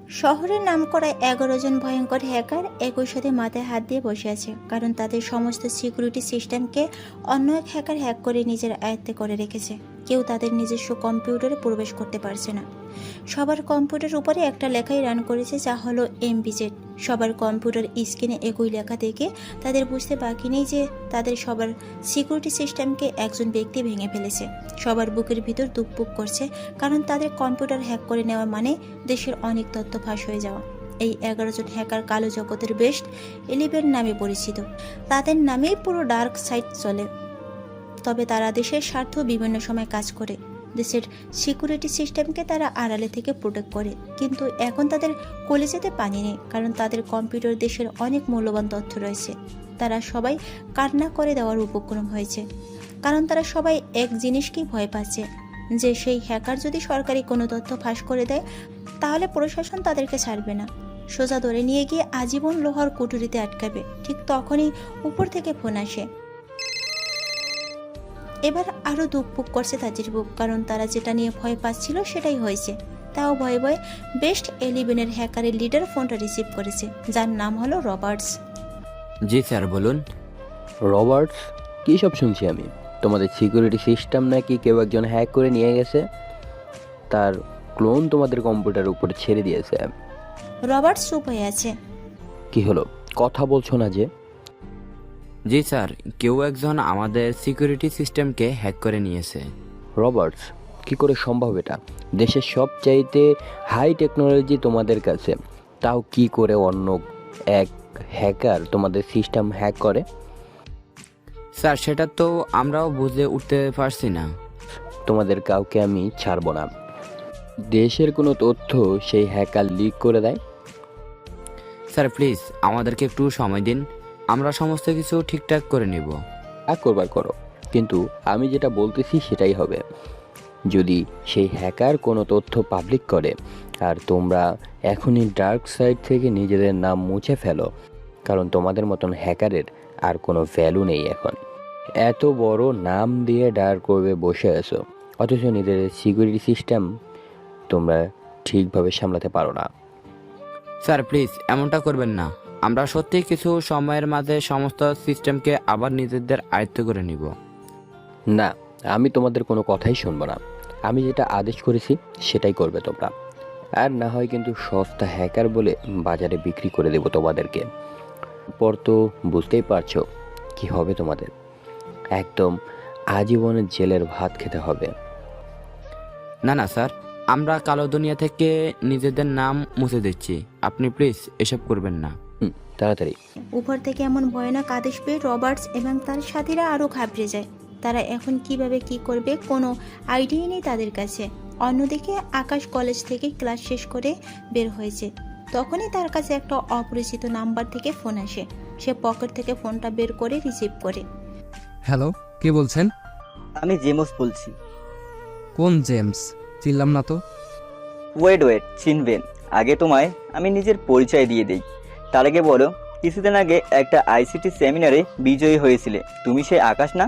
শহরের নামকরা 11 জন ভয়ঙ্কর হ্যাকার একই সাথে মাথায় হাত দিয়ে বসে আছে, কারণ তাদের সমস্ত সিকিউরিটি সিস্টেমকে অন্য এক হ্যাকার হ্যাক করে নিজের আয়ত্তে করে রেখেছে। কেউ তাদের নিজস্ব কম্পিউটারে প্রবেশ করতে পারছে না। সবার কম্পিউটার উপরে একটা লেখাই রান করেছে, যা হলো MBZ। সবার কম্পিউটার স্ক্রিনে একই লেখা দেখে তাদের বুঝতে বাকি নেই যে তাদের সবার সিকিউরিটি সিস্টেমকে একজন ব্যক্তি ভেঙে ফেলেছে। সবার বুকের ভিতর দুকপুক করছে, কারণ তাদের কম্পিউটার হ্যাক করে নেওয়া মানে দেশের অনেক তথ্য ফাঁস হয়ে যাওয়া। এই 11 জন হ্যাকার কালো জগতের বেস্ট 11 নামে পরিচিত। তাদের নামেই পুরো ডার্ক সাইড চলে। তবে তারা দেশের স্বার্থ বিভিন্ন সময় কাজ করে। দেশের সিকিউরিটি সিস্টেমকে তারা আড়ালে থেকে প্রোটেক্ট করে, কিন্তু এখন তাদের কলেজেতে পানি নেই, কারণ তাদের কম্পিউটার দেশের অনেক মূল্যবান তথ্য রয়েছে। তারা সবাই কান্না করে দেওয়ার উপক্রম হয়েছে, কারণ তারা সবাই এক জিনিসকেই ভয় পাচ্ছে, যে সেই হ্যাকার যদি সরকারি কোনো তথ্য ফাঁস করে দেয় তাহলে প্রশাসন তাদেরকে ছাড়বে না, সোজা ধরে নিয়ে গিয়ে আজীবন লোহার কুঠুরিতে আটকাবে। ঠিক তখনই উপর থেকে ফোন আসে। এবার আরও দুকপুক করছে তাদের বুক, কারণ তারা যেটা নিয়ে ভয় পাচ্ছিল সেটাই হয়েছে। তাও ভয়ে ভয়ে বেস্ট 11-এর হ্যাকারের লিডার ফোনটা রিসিভ করেছে, যার নাম হলো রবার্টস। জি স্যার, বলুন। রবার্টস, কী সব শুনছি আমি? তোমাদের সিকিউরিটি সিস্টেম নাকি কেউ একজন হ্যাক করে নিয়ে গেছে, তার ক্লোন তোমাদের কম্পিউটারের উপরে ছেড়ে দিয়েছে। রবার্টস চুপ হয়ে আছে। কি হলো, কথা বলছো না যে? জি স্যার, কেউ একজন আমাদের সিকিউরিটি সিস্টেমকে হ্যাক করে নিয়েছে। রবার্টস, কি করে সম্ভব এটা? দেশের সবচাইতে হাই টেকনোলজি তোমাদের কাছে, তাও কি করে অন্য এক হ্যাকার তোমাদের সিস্টেম হ্যাক করে? স্যার, সেটা তো আমরাও বুঝে উঠতে পারছি না। তোমাদের কাউকে আমি ছাড়বো না। দেশের কোনো তথ্য সেই হ্যাকার লিক করে দেয়। স্যার প্লিজ আমাদেরকে একটু সময় দিন, আমরা সমস্ত কিছু ঠিকঠাক করে নিব। করবার করো, কিন্তু আমি যেটা বলতেছি সেটাই হবে। যদি সেই হ্যাকার কোনো তথ্য পাবলিক করে আর তোমরা এখনই ডার্ক সাইড থেকে নিজেদের নাম মুছে ফেলো, কারণ তোমাদের মতন হ্যাকারের আর কোনো ভ্যালু নেই এখন। এত বড় নাম দিয়ে ডার্ক ওয়েবে বসে আছো, অথচ নিজেদের সিকিউরিটি সিস্টেম তোমরা ঠিকভাবে সামলাতে পারো না। স্যার প্লিজ এমনটা করবেন না, আমরা সত্যি কিছু সময়ের মাঝে সমস্ত সিস্টেমকে আবার নিজেদের আয়ত্ত করে নিব। না, আমি তোমাদের কোনো কথাই শুনবো না। আমি যেটা আদেশ করেছি সেটাই করবে তোমরা। আর না হয় কিন্তু সস্তা হ্যাকার বলে বাজারে বিক্রি করে দেবো তোমাদেরকে। পর তো বুঝতেই পারছো কি হবে তোমাদের। একদম আজীবনের জেলের ভাত খেতে হবে। না না স্যার, আমরা কালো দুনিয়া থেকে নিজেদের নাম মুছে দিচ্ছি, আপনি প্লিজ এসব করবেন না। তাড়াতাড়ি। উপর থেকে এমন ভয়ানক আদেশ পেয়ে রবার্টস এবং তার সাথীরা আরও ঘাবড়ে যায়। তারা এখন কিভাবে কি করবে কোনো আইডিয়া নেই তাদের কাছে। অন্যদিকে আকাশ কলেজ থেকে ক্লাস শেষ করে বের হয়েছে। তখনই তার কাছে একটা অপরিচিত নাম্বার থেকে ফোন আসে। সে পকেট থেকে ফোনটা বের করে রিসিভ করে। হ্যালো, কে বলছেন? আমি জেমস বলছি। কোন জেমস? চিনলাম না তো। ওয়েট চিনবেন। আগে তোমায় আমি নিজের পরিচয় দিয়ে দেই। তার আগে বলো, কিছুদিন আগে একটা আইসিটি সেমিনারে বিজয়ী হয়েছিলে, তুমি সেই আকাশ না?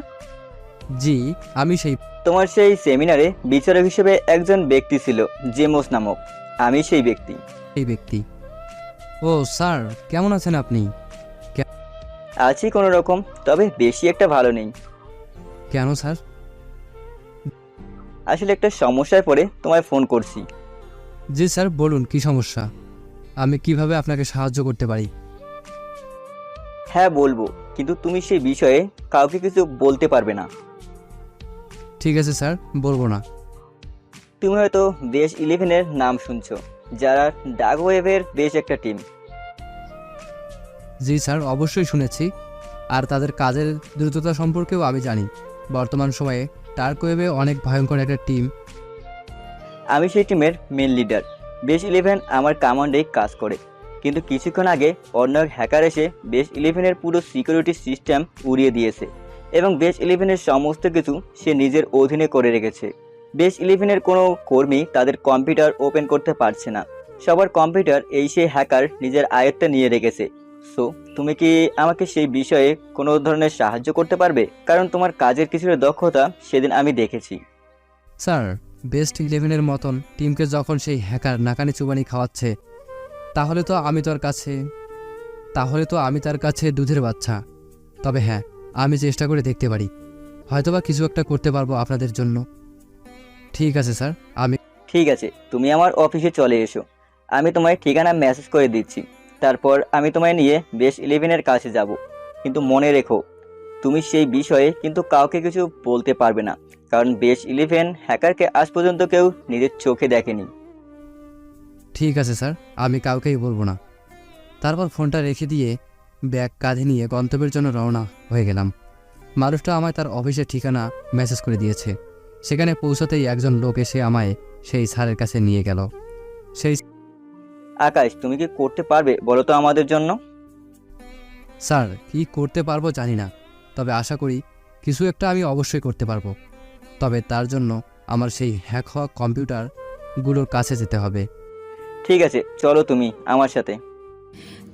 জি, আমি সেই। তোমার সেই সেমিনারে বিচারক হিসেবে একজন ব্যক্তি ছিল জেমস নামক। আমি সেই ব্যক্তি। ব্যক্তি। ও স্যার, কেমন আছেন আপনি? আছি কোনো রকম, তবে বেশি একটা ভালো নেই। কেন স্যার? আসলে একটা সমস্যায় পড়ে তোমায় ফোন করছি। জি স্যার, বলুন কি সমস্যা, আমি কিভাবে আপনাকে সাহায্য করতে পারি? হ্যাঁ বলবো, কিন্তু তুমি সেই বিষয়ে কাউকে কিছু বলতে পারবে না। ঠিক আছে স্যার, বলবো না। তুমি হয়তো বেশ 11-এর নাম শুনছো, যারা ডার্ক ওয়েভের বেশ একটা টিম। জি স্যার, অবশ্যই শুনেছি, আর তাদের কাজের দ্রুততা সম্পর্কেও আমি জানি। বর্তমান সময়ে ডার্ক ওয়েবে অনেক ভয়ঙ্কর একটা টিম। আমি সেই টিমের মেন লিডার। বেশ 11 আমার কমান্ডে কাজ করে, কিন্তু কিছুক্ষণ আগে অন্য এক হ্যাকার এসে বেশ 11-এর পুরো সিকিউরিটি সিস্টেম উড়িয়ে দিয়েছে এবং বেশ 11-এর সমস্ত কিছু সে নিজের অধীনে করে রেখেছে। বেশ 11-এর কোনো কর্মী তাদের কম্পিউটার ওপেন করতে পারছে না। সবার কম্পিউটার এই সেই হ্যাকার নিজের আয়ত্তে নিয়ে রেখেছে। সো তুমি কি আমাকে সেই বিষয়ে কোনো ধরনের সাহায্য করতে পারবে? কারণ তোমার কাজের কিছুটা দক্ষতা সেদিন আমি দেখেছি। স্যার, বেস্ট 11-এর মতন টিমকে যখন সেই হ্যাকার নাকানি চুবানি খাওয়াচ্ছে, তাহলে তো আমি তার কাছে দুধের বাচ্চা। তবে হ্যাঁ, আমি চেষ্টা করে দেখতে পারি, হয়তোবা কিছু একটা করতে পারবো আপনাদের জন্য। ঠিক আছে স্যার, আমি ঠিক আছে, তুমি আমার অফিসে চলে এসো। আমি তোমায় ঠিকানা মেসেজ করে দিচ্ছি। তারপর আমি তোমায় নিয়ে বেস 11-এর কাছে যাব। কিন্তু মনে রেখো, তুমি সেই বিষয়ে কিন্তু কাউকে কিছু বলতে পারবে না, কারণ বেস 11 হ্যাকারকে আজ পর্যন্ত কেউ নিজের চোখে দেখেনি। ঠিক আছে স্যার, আমি কাউকেই বলবো না। তারপর ফোনটা রেখে দিয়ে ব্যাগ কাঁধে নিয়ে গন্তব্যের জন্য রওনা হয়ে গেলাম। মানুষটা আমায় তার অফিসের ঠিকানা মেসেজ করে দিয়েছে। সেখানে পৌঁছাতেই একজন লোক এসে আমায় সেই স্যারের কাছে নিয়ে গেল। সেই আকাশ, তুমি কি করতে পারবে বলো তো আমাদের জন্য? স্যার, কি করতে পারবো জানি না, তবে আশা করি কিছু একটা আমি অবশ্যই করতে পারবো। তবে তার জন্য আমার সেই হ্যাক হওয়া কম্পিউটারগুলোর কাছে যেতে হবে। ঠিক আছে, চলো তুমি আমার সাথে।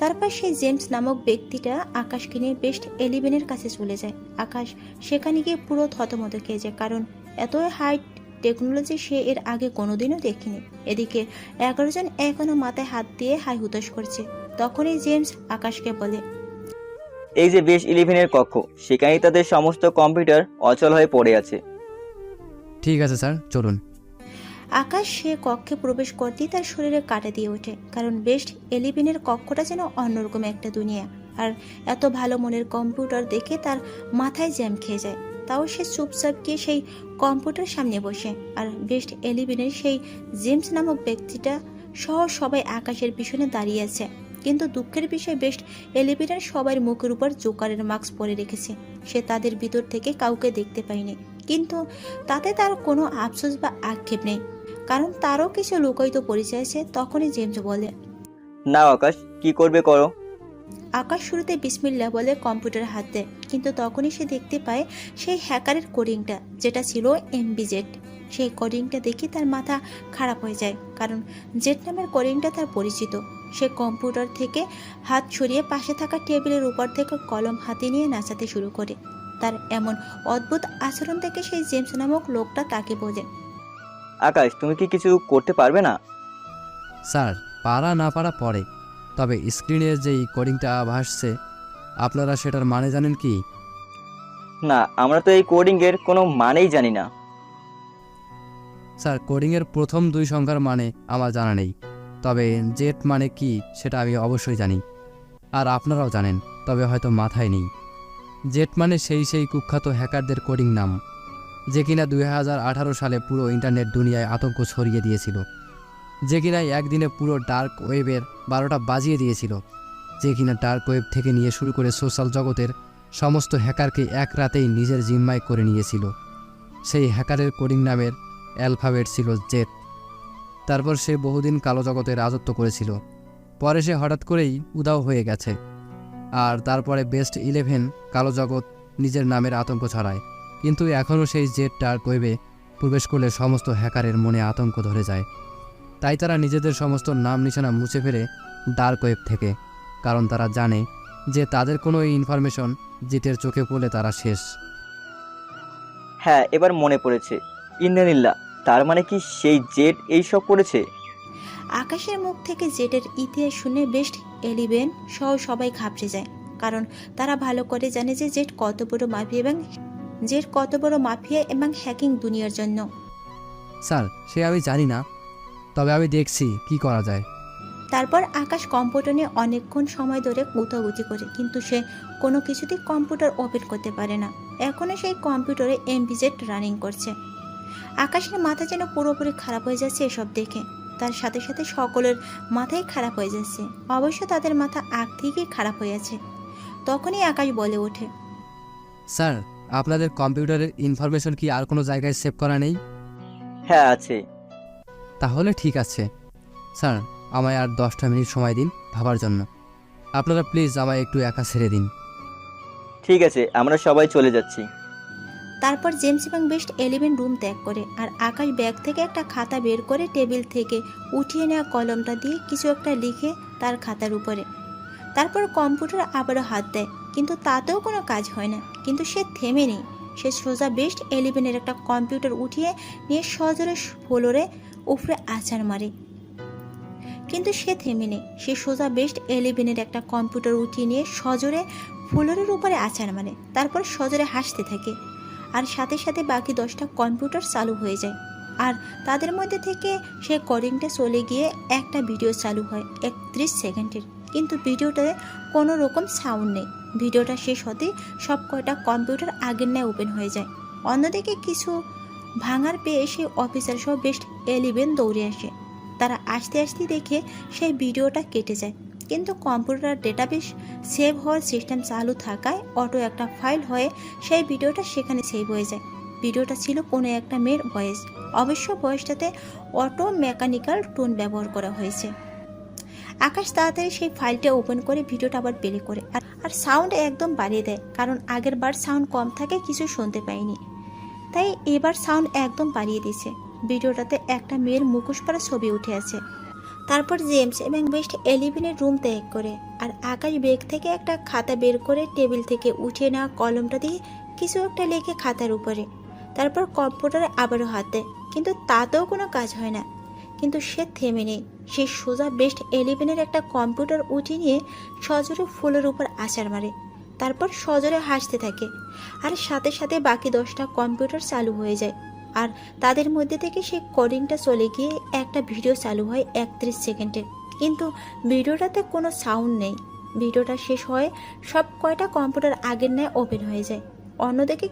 তারপর সেই জেমস নামক ব্যক্তিটা আকাশকে নিয়ে বেস্ট 11-এর কাছে চলে যায়। আকাশ সেখানে গিয়ে পুরো থতমত খেয়ে যায়, কারণ এত হাই টেকনোলজি সে এর আগে কোনোদিনও দেখেনি। এদিকে 11 জন এখনো মাথায় হাত দিয়ে হাই হুতাশ করছে। তখনই জেমস আকাশকে বলে, এই যে বেস 11-এর কক্ষ, সেখানেই তাদের সমস্ত কম্পিউটার অচল হয়ে পড়ে আছে। ঠিক আছে স্যার, চলুন। আকাশ সে কক্ষে প্রবেশ করতেই তার শরীরে কাঁটা দিয়ে ওঠে, কারণ বেস্ট 11-এর কক্ষটা যেন অন্যরকম একটা দুনিয়া। আর এত ভালো মনের কম্পিউটার দেখে তার মাথায় জ্যাম খেয়ে যায়। তাও সে চুপচাপ গিয়ে সেই কম্পিউটার সামনে বসে। আর বেস্ট 11-এর সেই জেমস নামক ব্যক্তিটা সহ সবাই আকাশের পিছনে দাঁড়িয়ে আছে। কিন্তু দুঃখের বিষয়, বেস্ট 11-এর সবার মুখের উপর জোকারের মাস্ক পরে রেখেছে। সে তাদের ভিতর থেকে কাউকে দেখতে পায়নি, কিন্তু তাতে তার কোনো আফসোস বা আক্ষেপ নেই, কারণ তারও কিছু লুকায়িত পরিচয় আছে। তখনই জেমস বলে, নাও আকাশ, কি করবে করো। আকাশ শুরুতে বিসমিল্লাহ বলে কম্পিউটার হাত দেয়, কিন্তু তখনই সে দেখতে পায় সেই হ্যাকারের কোডিংটা, যেটা ছিল এমবিজেড। সেই কোডিংটা দেখে তার মাথা খারাপ হয়ে যায়, কারণ জেড নামের কোডিংটা তার পরিচিত। সে কম্পিউটার থেকে হাত সরিয়ে পাশে থাকা টেবিলের উপর থেকে কলম হাতে নিয়ে নাচাতে শুরু করে। তার এমন অদ্ভুত আচরণ দেখে সেই জেমস নামক লোকটা তাকে বলে, আকাশ, তুমি কি কিছু করতে পারবে না? স্যার, পারা না পারা পরে, তবে স্ক্রিনে যেই কোডিংটা ভাসছে, আপনারা সেটার মানে জানেন কি? না, আমরা তো এই কোডিংয়ের কোনো মানেই জানি না। স্যার, কোডিংয়ের প্রথম 2 সংখ্যার মানে আমার জানা নেই, তবে জেট মানে কি সেটা আমি অবশ্যই জানি, আর আপনারাও জানেন, তবে হয়তো মাথায় নেই। জেট মানে সেই কুখ্যাত হ্যাকারদের কোডিং নাম, যে কিনা 2018 সালে পুরো ইন্টারনেট দুনিয়ায় আতঙ্ক ছড়িয়ে দিয়েছিল, যে কিনা একদিনে পুরো ডার্ক ওয়েবের 12টা বাজিয়ে দিয়েছিল, যে কিনা ডার্ক ওয়েব থেকে নিয়ে শুরু করে সোশ্যাল জগতের সমস্ত হ্যাকারকে এক রাতেই নিজের জিম্মায় করে নিয়েছিল। সেই হ্যাকারের কোডিং নামের অ্যালফাবেট ছিল জেট। তারপর সে বহুদিন কালো জগতে রাজত্ব করেছিল। পরে সে হঠাৎ করেই উধাও হয়ে গেছে। আর তারপরে বেস্ট 11 কালো জগৎ নিজের নামের আতঙ্ক ছড়ায়, কিন্তু এখনও সেই জেট ডার্ক ওয়েবে প্রবেশ করলে সমস্ত হ্যাকারের মনে আতঙ্ক ধরে যায়। তাই তারা নিজেদের সমস্ত নাম নিশানা মুছে ফেলে ডার্ক ওয়েব থেকে, কারণ তারা জানে যে তাদের কোনো ইনফরমেশন জেটের চোখে পড়লে তারা শেষ। হ্যাঁ, এবার মনে পড়েছে। ইন্দ্রানিল্লা, তার মানে কি সেই জেট এইসব করেছে? আকাশের মুখ থেকে জেটের ইতিহাস শুনে বেস্ট 11 সহ সবাই ঘাবড়ে যায়, কারণ তারা ভালো করে জানে যে জেট কত বড় মাফিয়া এবং হ্যাকিং দুনিয়ার জন্য। স্যার, সে আমি জানি না, তবে আমি দেখছি কি করা যায়। তারপর আকাশ কম্পিউটার নিয়ে অনেকক্ষণ সময় ধরে গুতাগুতি করে, কিন্তু সে কোনো কিছুতেই কম্পিউটার ওপেন করতে পারে না। এখনও সেই কম্পিউটারে এমবিজেড রানিং করছে। আকাশের মাথা যেন পুরোপুরি খারাপ হয়ে যাচ্ছে এসব দেখে। তার সাথে সাথে সকলের মাথাই খারাপ হয়ে যাচ্ছে। অবশ্য তাদের মাথা আগ থেকেই খারাপ হয়ে আছে। তখনই আকাশ বলে ওঠে, স্যার, আপনাদের কম্পিউটারের ইনফরমেশন কি আর কোনো জায়গায় সেভ করা নেই? হ্যাঁ, আছে। তাহলে ঠিক আছে স্যার, আমায় আর 10টা মিনিট সময় দিন ভাবার জন্য। আপনারা প্লিজ আমায় একটু একা ছেড়ে দিন। ঠিক আছে, আমরা সবাই চলে যাচ্ছি। তারপর জেমস এবং বেস্ট 11 রুম ত্যাগ করে, আর আকাশ ব্যাগ থেকে একটা খাতা বের করে টেবিল থেকে উঠিয়ে নেওয়া কলমটা দিয়ে কিছু একটা লিখে তার খাতার উপরে। তারপর কম্পিউটার আবারও হাত দেয়, কিন্তু তাতেও কোনো কাজ হয় না। কিন্তু সে থেমে নেই। সে সোজা বেস্ট 11-এর একটা কম্পিউটার উঠিয়ে নিয়ে সজোরে ফ্লোরে উপরে আছাড় মারে। কিন্তু সে থেমে নেই। সে সোজা বেস্ট 11-এর একটা কম্পিউটার উঠিয়ে নিয়ে সজোরে ফ্লোরের উপরে আছাড় মারে, তারপর সজোরে হাসতে থাকে। আর সাথে সাথে বাকি 10টা কম্পিউটার চালু হয়ে যায়। আর তাদের মধ্যে থেকে সে কোডিংটা চলে গিয়ে একটা ভিডিও চালু হয় 31 সেকেন্ডের, কিন্তু ভিডিওটাতে কোনো রকম সাউন্ড নেই। ভিডিওটা শেষ হতেই সব কয়টা কম্পিউটার আগের ন্যায় ওপেন হয়ে যায়। অন্যদিকে কিছু ভাঙার পেয়ে সেই অফিসার সহ বেস্ট 11 দৌড়ে আসে। তারা আসতে আসতে দেখে সেই ভিডিওটা কেটে যায়, কিন্তু কম্পিউটার ডেটাবেস সেভ হওয়ার সিস্টেম চালু থাকায় অটো একটা ফাইল হয়ে সেই ভিডিওটা সেখানে সেভ হয়ে যায়। ভিডিওটা ছিল কোনো একটা মেয়ের ভয়েস। অবশ্য ভয়েসটাতে অটো মেকানিক্যাল টোন ব্যবহার করা হয়েছে। আকাশ তাড়াতাড়ি সেই ফাইলটা ওপেন করে ভিডিওটা আবার প্লে করে আর সাউন্ড একদম বাড়িয়ে দেয়, কারণ আগের বার সাউন্ড কম থাকে কিছু শুনতে পাইনি, তাই এবার সাউন্ড একদম বাড়িয়ে দিয়েছে। ভিডিওটাতে একটা মেয়ের মুখোশ পরা ছবি উঠে আছে। তারপর জেমস এবং বেস্ট 11-এর রুম ত্যাগ করে আর আকাশ ব্যাগ থেকে একটা খাতা বের করে টেবিল থেকে উঠিয়ে নেওয়া কলমটা দিয়ে কিছু একটা লিখে খাতার উপরে, তারপর কম্পিউটারে আবারও হাত দেয়, কিন্তু তাতেও কোনো কাজ হয় না। কিন্তু সে থেমে নেই। সে সোজা বেস্ট 11-এর একটা কম্পিউটার উঠিয়ে নিয়ে সজোরে ফুলের উপর আছাড় মারে, তারপর সজোরে হাসতে থাকে। আর সাথে সাথে বাকি 10টা কম্পিউটার চালু হয়ে যায়। আর তাদের মধ্যে থেকে সেই কোডিংটা চলে গিয়ে একটা ভিডিও চালু হয় 31 সেকেন্ডের, কিন্তু ভিডিওটাতে কোনো সাউন্ড নেই। ভিডিওটা শেষ হয়ে সব কয়টা কম্পিউটার আগের ন্যায় ওপেন হয়ে যায়। অন্যদিকে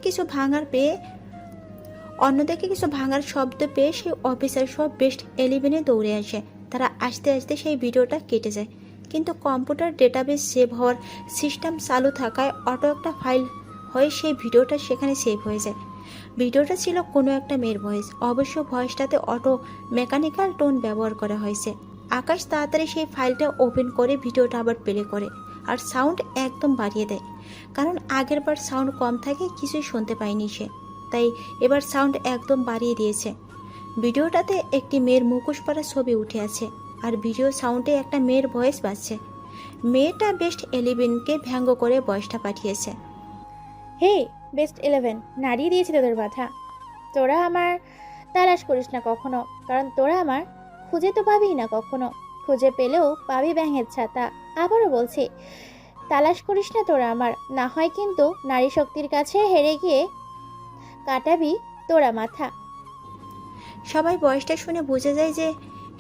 কিছু ভাঙার শব্দ পেয়ে সেই অফিসার সব বেস্ট 11-এ দৌড়ে আসে। তারা আস্তে আস্তে সেই ভিডিওটা কেটে যায়, কিন্তু কম্পিউটার ডেটাবেস সেভ হওয়ার সিস্টেম চালু থাকায় অটো একটা ফাইল হয়ে সেই ভিডিওটা সেখানে সেভ হয়ে যায়। ভিডিওটা ছিল কোনো একটা মেয়ের ভয়েস। অবশ্য ভয়েসটাতে অটো মেকানিক্যাল টোন ব্যবহার করা হয়েছে। আকাশ তাড়াতাড়ি সেই ফাইলটা ওপেন করে ভিডিওটা আবার প্লে করে আর সাউন্ড একদম বাড়িয়ে দেয়, কারণ আগের বার সাউন্ড কম থাকে কিছুই শুনতে পায়নি সে, তাই এবার সাউন্ড একদম বাড়িয়ে দিয়েছে। ভিডিওটাতে একটি মেয়ের মুখোশ পরা ছবি উঠে আছে আর ভিডিও সাউন্ডে একটা মেয়ের ভয়েস বাজছে। মেয়েটা বেস্ট 11-কে ব্যঙ্গ করে ভয়েসটা পাঠিয়েছে। হে বেস্ট 11, নাড়িয়ে দিয়েছি তোদের মাথা। তোরা আমার তালাশ করিস না কখনো, কারণ তোরা আমার খুঁজে তো পাবি না কখনো। খুঁজে পেলেও পাবি ব্যাঙের ছাতা। আবারও বলছি, তালাশ করিস না তোরা আমার, না হয় কিন্তু নারী শক্তির কাছে হেরে গিয়ে কাটাবি তোরা মাথা। সবাই ভয়েসটা শুনে বোঝা যায় যে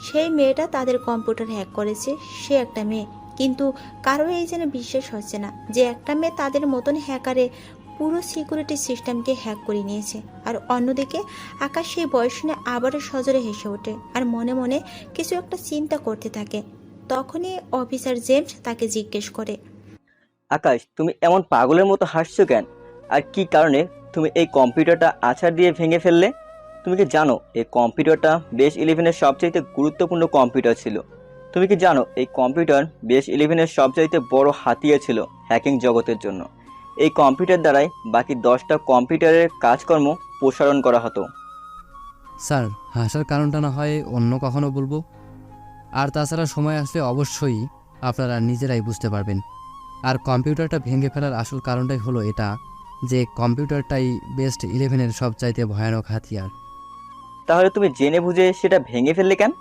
সেই মেয়েটা তাদের কম্পিউটার হ্যাক করেছে। সে একটা মেয়ে, কিন্তু কারো এই যেন বিশ্বাস হচ্ছে না যে একটা মেয়ে তাদের মতন হ্যাকারে পুরো সিকিউরিটি সিস্টেমকে হ্যাক করে নিয়েছে। আর অন্যদিকে আকাশ সেই বয়স শুনে আবারও সজোরে হেসে ওঠে আর মনে মনে কিছু একটা চিন্তা করতে থাকে। তখনই অফিসার জেমস তাকে জিজ্ঞেস করে, আকাশ, তুমি এমন পাগলের মতো হাসছো কেন? আর কি কারণে তুমি এই কম্পিউটারটা আছাড় দিয়ে ভেঙে ফেললে? তুমি কি জানো এই কম্পিউটারটা বেস 11-এর সবচাইতে গুরুত্বপূর্ণ কম্পিউটার ছিল? তুমি কি জানো এই কম্পিউটার বেস 11-এর সবচাইতে বড় হাতিয়ার ছিল হ্যাকিং জগতের জন্য? এই কম্পিউটার দ্বারাই বাকি 10টা কম্পিউটারের কাজকর্ম প্রসারণ করা হতো। স্যার, হাসার কারণটা না হয় অন্য কখনো বলবো। আর তাছাড়া সময় আসলে অবশ্যই আপনারা নিজেরাই বুঝতে পারবেন। আর কম্পিউটারটা ভেঙে ফেলার আসল কারণটাই হলো এটা যে কম্পিউটারটাই বেস্ট 11-এর সবচাইতে ভয়ানক হাতিয়ার। তাহলে তুমি জেনে বুঝে সেটা ভেঙে ফেললে কেন?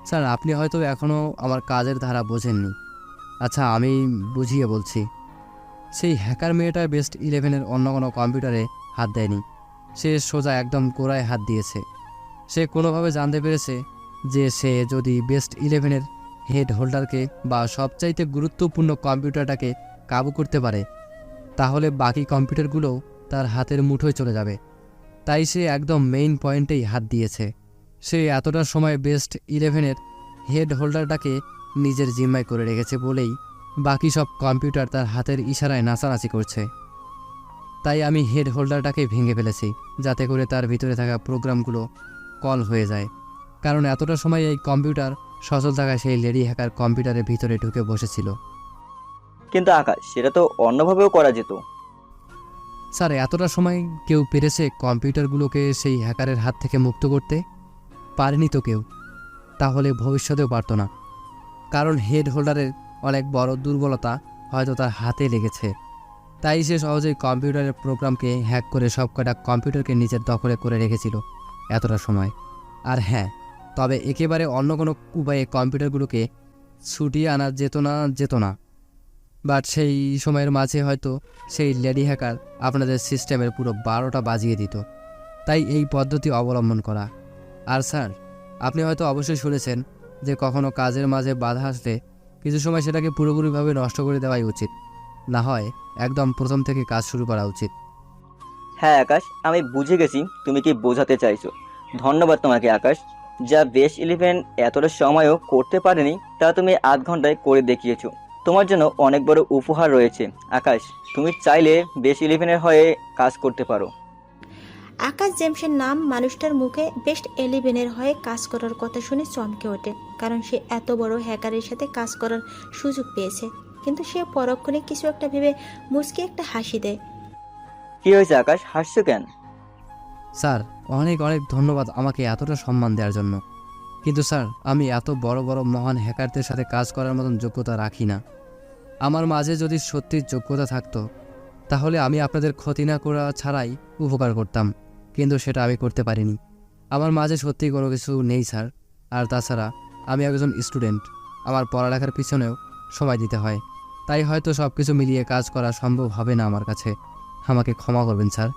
স্যার, আপনি হয়তো এখনও আমার কাজের ধারা বোঝেননি। আচ্ছা, আমি বুঝিয়ে বলছি। সেই হ্যাকার মেয়েটা বেস্ট 11-এর অন্য কোনো কম্পিউটারে হাত দেয়নি। সে সোজা একদম গোড়ায় হাত দিয়েছে। সে কোনোভাবে জানতে পেরেছে যে সে যদি বেস্ট 11-এর হেড হোল্ডারকে বা সবচাইতে গুরুত্বপূর্ণ কম্পিউটারটাকে কাবু করতে পারে, তাহলে বাকি কম্পিউটারগুলোও তার হাতের মুঠোয় চলে যাবে। তাই সে একদম মেইন পয়েন্টেই হাত দিয়েছে। সে এতটা সময় বেস্ট 11-এর হেড হোল্ডারটাকে নিজের জিম্মায় করে রেখেছে বলেই বাকি সব কম্পিউটার তার হাতের ইশারায় নাচানাচি করছে। তাই আমি হেড হোল্ডারটাকে ভেঙে ফেলেছি, যাতে করে তার ভিতরে থাকা প্রোগ্রামগুলো কল হয়ে যায়। কারণ এতটা সময় এই কম্পিউটার সচল থাকায় সেই লেডি হ্যাকার কম্পিউটারের ভিতরে ঢুকে বসেছিল। কিন্তু আকাশ, সেটা তো অন্যভাবেও করা যেত। স্যার, এতটা সময় কেউ পেরেছে কম্পিউটারগুলোকে সেই হ্যাকারের হাত থেকে মুক্ত করতে? পারেনি তো কেউ, তাহলে ভবিষ্যতেও পারত না। কারণ হেড হোল্ডারের অনেক বড় দুর্বলতা হয়তো তার হাতে লেগেছে। তাই সে সহজেই কম্পিউটারের প্রোগ্রামকে হ্যাক করে সব কটা কম্পিউটারকে নিজের দখলে করে রেখেছিল এতটা সময়। আর হ্যাঁ, তবে একেবারে অন্য কোনো উপায়ে কম্পিউটারগুলোকে ছুটিয়ে আনা যেত না। বাট সেই সময়ের মাঝে হয়তো সেই লেডি হ্যাকার আপনাদের সিস্টেমের পুরো 12টা বাজিয়ে দিত। তাই এই পদ্ধতি অবলম্বন করা। আর স্যার, আপনি হয়তো অবশ্যই শুনেছেন যে কখনো কাজের মাঝে বাধা আসলে কিছু সময় সেটাকে পুরোপুরিভাবে নষ্ট করে দেওয়াই উচিত, না হয় একদম প্রথম থেকে কাজ শুরু করা উচিত। হ্যাঁ আকাশ, আমি বুঝে গেছি তুমি কি বোঝাতে চাইছো। ধন্যবাদ তোমাকে আকাশ। যা বেশ 11 এতটা সময়ও করতে পারেনি তা তুমি আধ ঘন্টায় করে দেখিয়েছো। তোমার জন্য অনেক বড় উপহার রয়েছে আকাশ। তুমি চাইলে বেশ 11 হয়ে কাজ করতে পারো। আকাশ জেমসের নাম মানুষটার মুখে বেস্ট 11 হয়ে কাজ করার কথা শুনে চমকে ওঠে, কারণ সে এত বড় হ্যাকারের সাথে কাজ করার সুযোগ পেয়েছে। কিন্তু সে পরক্ষণে কিছু একটা ভেবে মুচকে একটা হাসি দেয়। কি হয়েছে আকাশ, হাসছো কেন? স্যার, অনেক অনেক ধন্যবাদ আমাকে এতটা সম্মান দেওয়ার জন্য। কিন্তু স্যার, আমি এত বড় বড় মহান হ্যাকারদের সাথে কাজ করার মতন যোগ্যতা রাখি না। আমার মাঝে যদি সত্যি যোগ্যতা থাকতো তাহলে আমি আপনাদের ক্ষতি না করা ছাড়াই উপকার করতাম, কিন্তু সেটা আমি করতে পারিনি। আমার মাঝে সত্যি কোনো কিছু নেই স্যার। আর তাছাড়া আমি একজন স্টুডেন্ট, আমার পড়ালেখার পিছনেও সময় দিতে হয়। তাই হয়তো সব কিছু মিলিয়ে কাজ করা সম্ভব হবে না আমার কাছে। আমাকে ক্ষমা করবেন স্যার।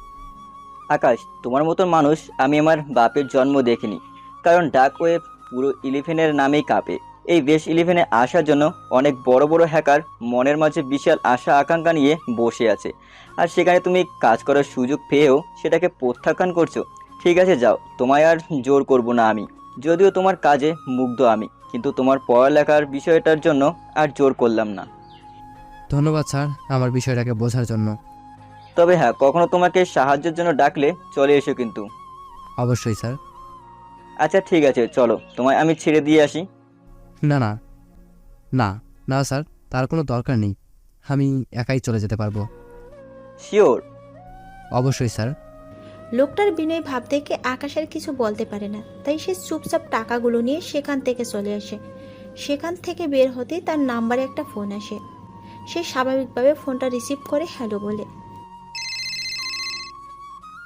আকাশ, তোমার মতন মানুষ আমি আমার বাপের জন্ম দেখিনি, কারণ ডার্ক ওয়েব পুরো 11 নামেই কাঁপে। এই বেশ 11 আসার জন্য অনেক বড় বড় হ্যাকার মনের মাঝে বিশাল আশা আকাঙ্ক্ষা নিয়ে বসে আছে, আর সেখানে তুমি কাজ করার সুযোগ পেয়েও সেটাকে প্রত্যাখ্যান করছো। ঠিক আছে যাও, তোমায় আর জোর করব না আমি। যদিও তোমার কাজে মুগ্ধ আমি, কিন্তু তোমার পড়ালেখার বিষয়টার জন্য আর জোর করলাম না। ধন্যবাদ স্যার আমার বিষয়টাকে বোঝার জন্য। তবে হ্যাঁ, কখনো তোমাকে সাহায্যের জন্য ডাকলে চলে এসো কিন্তু। অবশ্যই স্যার। আচ্ছা ঠিক আছে, চলো তোমায় আমি ছেড়ে দিয়ে আসি। না না না না স্যার, তার কোনো দরকার নেই। আমি একাই চলে যেতে পারবো। শিওর? অবশ্যই স্যার। লোকটার বিনয় ভাব দেখে আকাশের কিছু বলতে পারে না, তাই সে চুপচাপ টাকাগুলো নিয়ে সেখান থেকে চলে আসে। সেখান থেকে বের হতেই তার নাম্বারে একটা ফোন আসে। সে স্বাভাবিকভাবে ফোনটা রিসিভ করে হ্যালো বলে।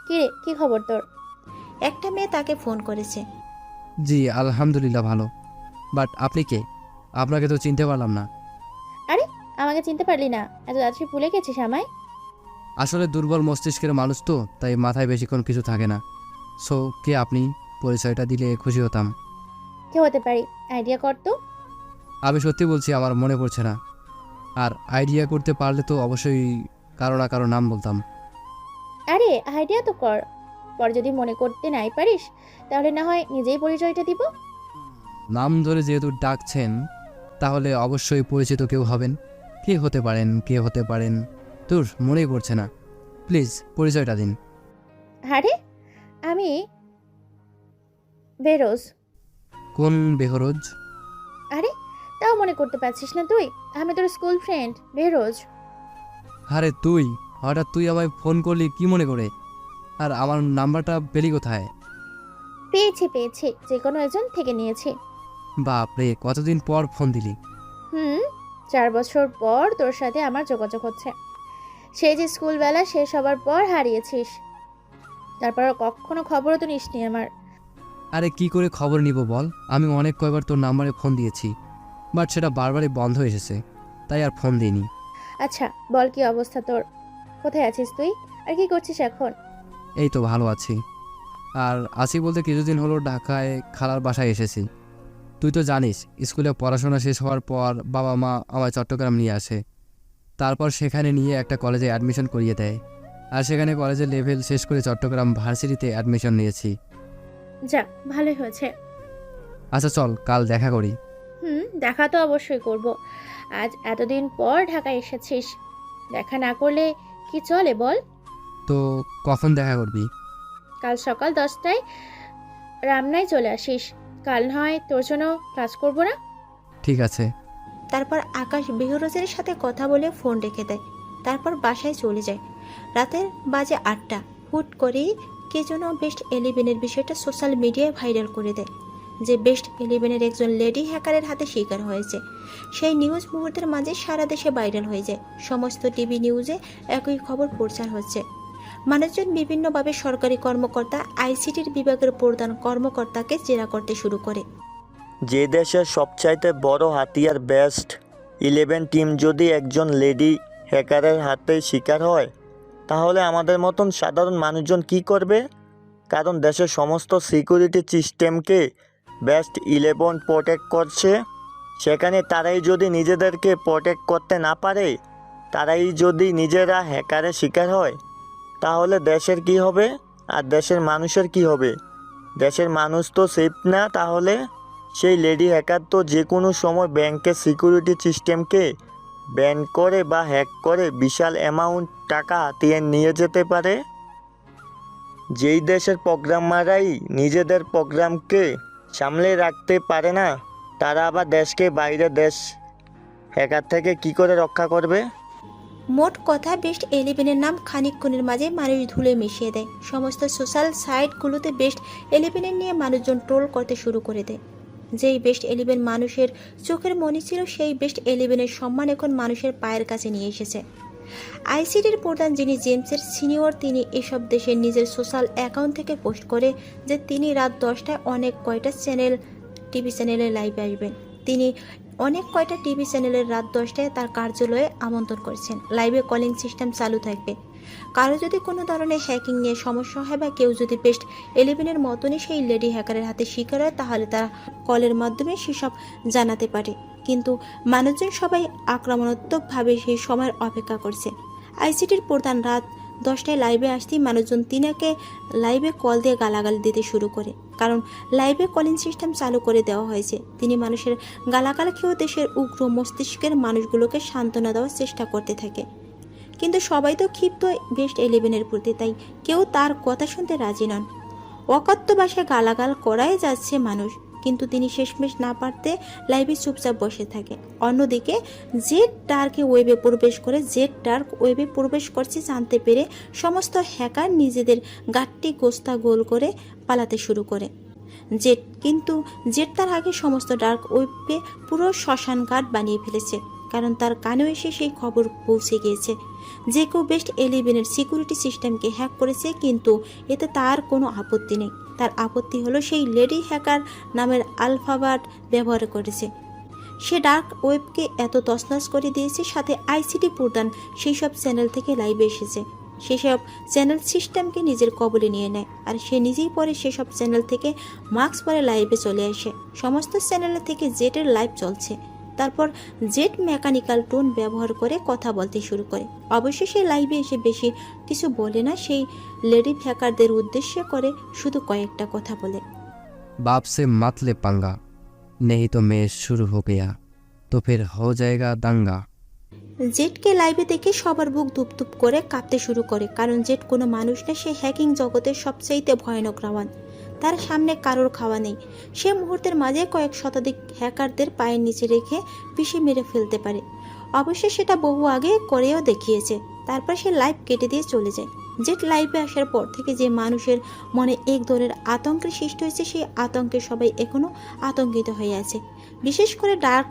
কি রে, কি খবর তোর? একটা মেয়ে তাকে ফোন করেছে। জি আলহামদুলিল্লাহ ভালো। বাট আপনি কে? আপনাকে তো চিনতে পারলাম না। আরে, আমাকে চিনতে পারলি না? এত রাত্রি ভুলে গেছিস আমায়? আসলে দুর্বল মস্তিষ্কের মানুষ তো, তাই মাথায় বেশিক্ষণ কিছু থাকে না। সো কে আপনি? পরিচয়টা দিলে খুশি হতাম। কে হতে পারি? আইডিয়া কর তো। আমি সত্যি বলছি আমার মনে পড়ছে না। আর আইডিয়া করতে পারলে তো অবশ্যই কারো না কারো নাম বলতাম। আরে আইডিয়া তো কর। পরে যদি মনে করতে নাই পারিস তাহলে না হয় নিজেই পরিচয়টা দিব। নাম ধরে যেহেতু ডাকছেন তাহলে অবশ্যই পরিচিত কেউ হবেন। কে হতে পারেন, কে হতে পারেন? তোর মনেই পড়ছে না। প্লিজ পরিচয়টা দিন। আরে আমি বেরোজ। কোন বেহরোজ? আরে তাও মনে করতে পারছিস না তুই? আমি তোর স্কুল ফ্রেন্ড বেরোজ। আরে তুই হঠাৎ তুই আমায় ফোন করলি কি মনে করে? আর আমার নাম্বারটা পেলি কোথায়? পেয়েছি, যে কোনো একজন থেকে নিয়েছি। বাপরে, কতদিন পর ফোন দিলি? 4 বছর পর তোর সাথে আমার যোগাযোগ হচ্ছে। সেই যে স্কুলবেলা শেষ হবার পর হারিয়েছিস, তারপর আর কখনো খবরও তো নিসনি আমার। আরে কি করে খবর নিব বল? আমি অনেক কয়বার তোর নাম্বারে ফোন দিয়েছি, বাট সেটা বারবারই বন্ধ এসেছে, তাই আর ফোন দিইনি। আচ্ছা বল, কি অবস্থা তোর? কোথায় আছিস তুই? আর কি করছিস এখন? এই তো ভালো আছি। আর আছি বলতে কিছুদিন হলো ঢাকায় খালার বাসায় এসেছি। তুই তো জানিস স্কুলে পড়াশোনা শেষ হওয়ার পর বাবা মা আমায় চট্টগ্রাম নিয়ে আসে। তারপর সেখানে নিয়ে একটা কলেজে অ্যাডমিশন করিয়ে দেয়, আর সেখানে কলেজের লেভেল শেষ করে চট্টগ্রাম ভার্সিটিতে অ্যাডমিশন নিয়েছি। যা, ভালোই হয়েছে। আচ্ছা চল কাল দেখা করি। দেখা তো অবশ্যই করব। আজ এতদিন পর ঢাকায় এসেছিস, দেখা না করলে কি চলে বল? তো কখন দেখা করবি? কাল সকাল 10টায় রামনায় চলে আসিস। কাল নয় তোর জন্য ক্লাস করব না? ঠিক আছে। তারপর আকাশ বেহরোজের সাথে কথা বলে ফোন রেখে দেয়। তারপর বাসায় চলে যায়। রাতের বাজে 8টা। হুট করেই কে যেন বেস্ট 11 বিষয়টা সোশ্যাল মিডিয়ায় ভাইরাল করে দেয় যে বেস্ট 11 একজন লেডি হ্যাকারের হাতে শিকার হয়েছে। সেই নিউজ মুহূর্তের মাঝে সারা দেশে ভাইরাল হয়ে যায়। সমস্ত টিভি নিউজে একই খবর প্রচার হচ্ছে। মানুষজন বিভিন্নভাবে সরকারি কর্মকর্তা আইসিটির বিভাগের প্রধান কর্মকর্তাকে জেরা করতে শুরু করে। যে দেশের সবচাইতে বড় হাতিয়ার বেস্ট 11 টিম যদি একজন লেডি হ্যাকারের হাতে শিকার হয়, তাহলে আমাদের মতন সাধারণ মানুষজন কি করবে? কারণ দেশের সমস্ত সিকিউরিটি সিস্টেমকে বেস্ট 11 প্রোটেক্ট করছে। সেখানে তারাই যদি নিজেদেরকে প্রোটেক্ট করতে না পারে, তারাই যদি নিজেরা হ্যাকারের শিকার হয়, তাহলে দেশের কি হবে? আর দেশের মানুষের কি হবে? দেশের মানুষ তো সেফ না। তাহলে সেই লেডি হ্যাকার তো যে কোনো সময় ব্যাংকের সিকিউরিটি সিস্টেমকে ব্যান করে বা হ্যাক করে বিশাল অ্যামাউন্ট টাকা হাতিয়ে নিয়ে যেতে পারে। যেই দেশের প্রোগ্রামাররাই নিজেদের প্রোগ্রামকে সামলে রাখতে পারে না, তারা আবার দেশকে বাইরের দেশ হ্যাকার থেকে কি করে রক্ষা করবে? মোট কথা, বেস্ট 11-এর নাম খানিকক্ষণের মাঝে মানুষ ধুলে মিশিয়ে দেয়। সমস্ত সোশ্যাল সাইটগুলোতে বেস্ট 11-এর নিয়ে মানুষজন ট্রোল করতে শুরু করে দেয়। যেই বেস্ট 11 মানুষের চোখের মনি ছিল, সেই বেস্ট 11-এর সম্মান এখন মানুষের পায়ের কাছে নিয়ে এসেছে। আইসিটির প্রধান যিনি জেমসের সিনিয়র, তিনি এসব দেশের নিজের সোশ্যাল অ্যাকাউন্ট থেকে পোস্ট করে যে তিনি রাত 10টায় অনেক কয়টা টিভি চ্যানেলে লাইভে আসবেন। তিনি অনেক কয়টা টিভি চ্যানেলের রাত 10টায় তার কার্যালয়ে আমন্ত্রণ করেছেন। লাইভে কলিং সিস্টেম চালু থাকবে। কারো যদি কোনো ধরনের হ্যাকিং নিয়ে সমস্যা হয় বা কেউ যদি বেস্ট 11-এর মতনই সেই লেডি হ্যাকারের হাতে শিকার হয়, তাহলে তারা কলের মাধ্যমে সেসব জানাতে পারে। কিন্তু মানুষজন সবাই আক্রমণাত্মকভাবে সেই সময়ের অপেক্ষা করছে। আইসিটির প্রধান রাত 10টায় লাইভে আসতেই মানুষজন তিনাকে লাইভে কল দিয়ে গালাগালি দিতে শুরু করে, কারণ লাইভে কলিং সিস্টেম চালু করে দেওয়া হয়েছে। তিনি মানুষের গালাগাল খেয়েও দেশের উগ্র মস্তিষ্কের মানুষগুলোকে সান্ত্বনা দেওয়ার চেষ্টা করতে থাকে। কিন্তু সবাই তো ক্ষিপ্ত বেস্ট 11-এর প্রতি, তাই কেউ তার কথা শুনতে রাজি নন। অকথ্য ভাষায় গালাগাল করাই যাচ্ছে মানুষ, কিন্তু তিনি শেষমেশ না পারতে লাইভে চুপচাপ বসে থাকে। অন্যদিকে জেড ডার্ক ওয়েবে প্রবেশ করছে জানতে পেরে সমস্ত হ্যাকার নিজেদের গাট্টি গোস্তা গোল করে পালাতে শুরু করে। জেড তার আগে সমস্ত ডার্ক ওয়েবকে পুরো শ্মশান ঘাট বানিয়ে ফেলেছে, কারণ তার কানেও এসে সেই খবর পৌঁছে গিয়েছে যে কেউ বেস্ট 11-এর সিকিউরিটি সিস্টেমকে হ্যাক করেছে। কিন্তু এতে তার কোনো আপত্তি নেই। তার আপত্তি হলো সেই লেডি হ্যাকার নামের আলফাবাট ব্যবহার করেছে। সে ডার্ক ওয়েবকে এত তছনছ করে দিয়েছে, সাথে আইসিটি প্রধান সেই সব চ্যানেল থেকে লাইভে এসেছে। সেসব চ্যানেল সিস্টেমকে নিজের কবলে নিয়ে নেয়, আর সে নিজেই পরে সেসব চ্যানেল থেকে মাস্ক পরে লাইভে চলে আসে। সমস্ত চ্যানেল থেকে জেটের লাইভ চলছে। তারপর জেট মেকানিক্যাল টোন ব্যবহার করে কথা বলতে শুরু করে। অবশ্যই সে লাইভে এসে বেশি কিছু বলে না, সেই লেডি হ্যাকারদের উদ্দেশ্য করে শুধু কয়েকটা কথা বলে। बाप से मत ले पंगा, नहीं तो मैच शुरू हो गया तो फिर हो जाएगा दंगा। জেটকে লাইভে দেখে সবার বুক ধুপধুপ করে কাঁপতে শুরু করে, কারণ জেট কোনো মানুষ না, সে হ্যাকিং জগতের সবচাইতে ভয়ানক রাওয়ান। তার সামনে কারোর খাওয়া নেই। সে মুহূর্তের মাঝে কয়েক শতাধিক হ্যাকারদের পায়ের নিচে রেখে পিষে মেরে ফেলতে পারে। অবশ্যই সেটা বহু আগে করেও দেখিয়েছে। তারপর সে লাইভ কেটে দিয়ে চলে যায়। জেট লাইভে আসার পর থেকে যে মানুষের মনে এক ধরনের আতঙ্কের সৃষ্টি হয়েছে, সেই আতঙ্কে সবাই এখনও আতঙ্কিত হয়ে আছে। বিশেষ করে ডার্ক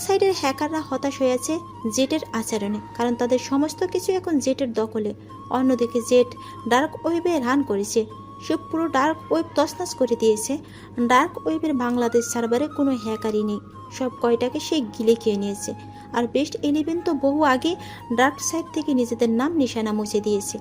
সাইডের হ্যাকাররা হতাশ হয়ে আছে জেটের আচরণে, কারণ তাদের সমস্ত কিছু এখন জেটের দখলে। অন্যদিকে জেট ডার্ক ওয়েবে রান করেছে, সে পুরো ডার্ক ওয়েব তছনছ করে দিয়েছে। ডার্ক ওয়েবের বাংলাদেশ সার্ভারে কোনো হ্যাকারই নেই, সব কয়টাকে সে গিলে খেয়ে নিয়েছে। আর বেস্ট 11 তো বহু আগে ডার্ক সাইড থেকে নিজেদের নাম নিশানা মুছে দিয়েছে।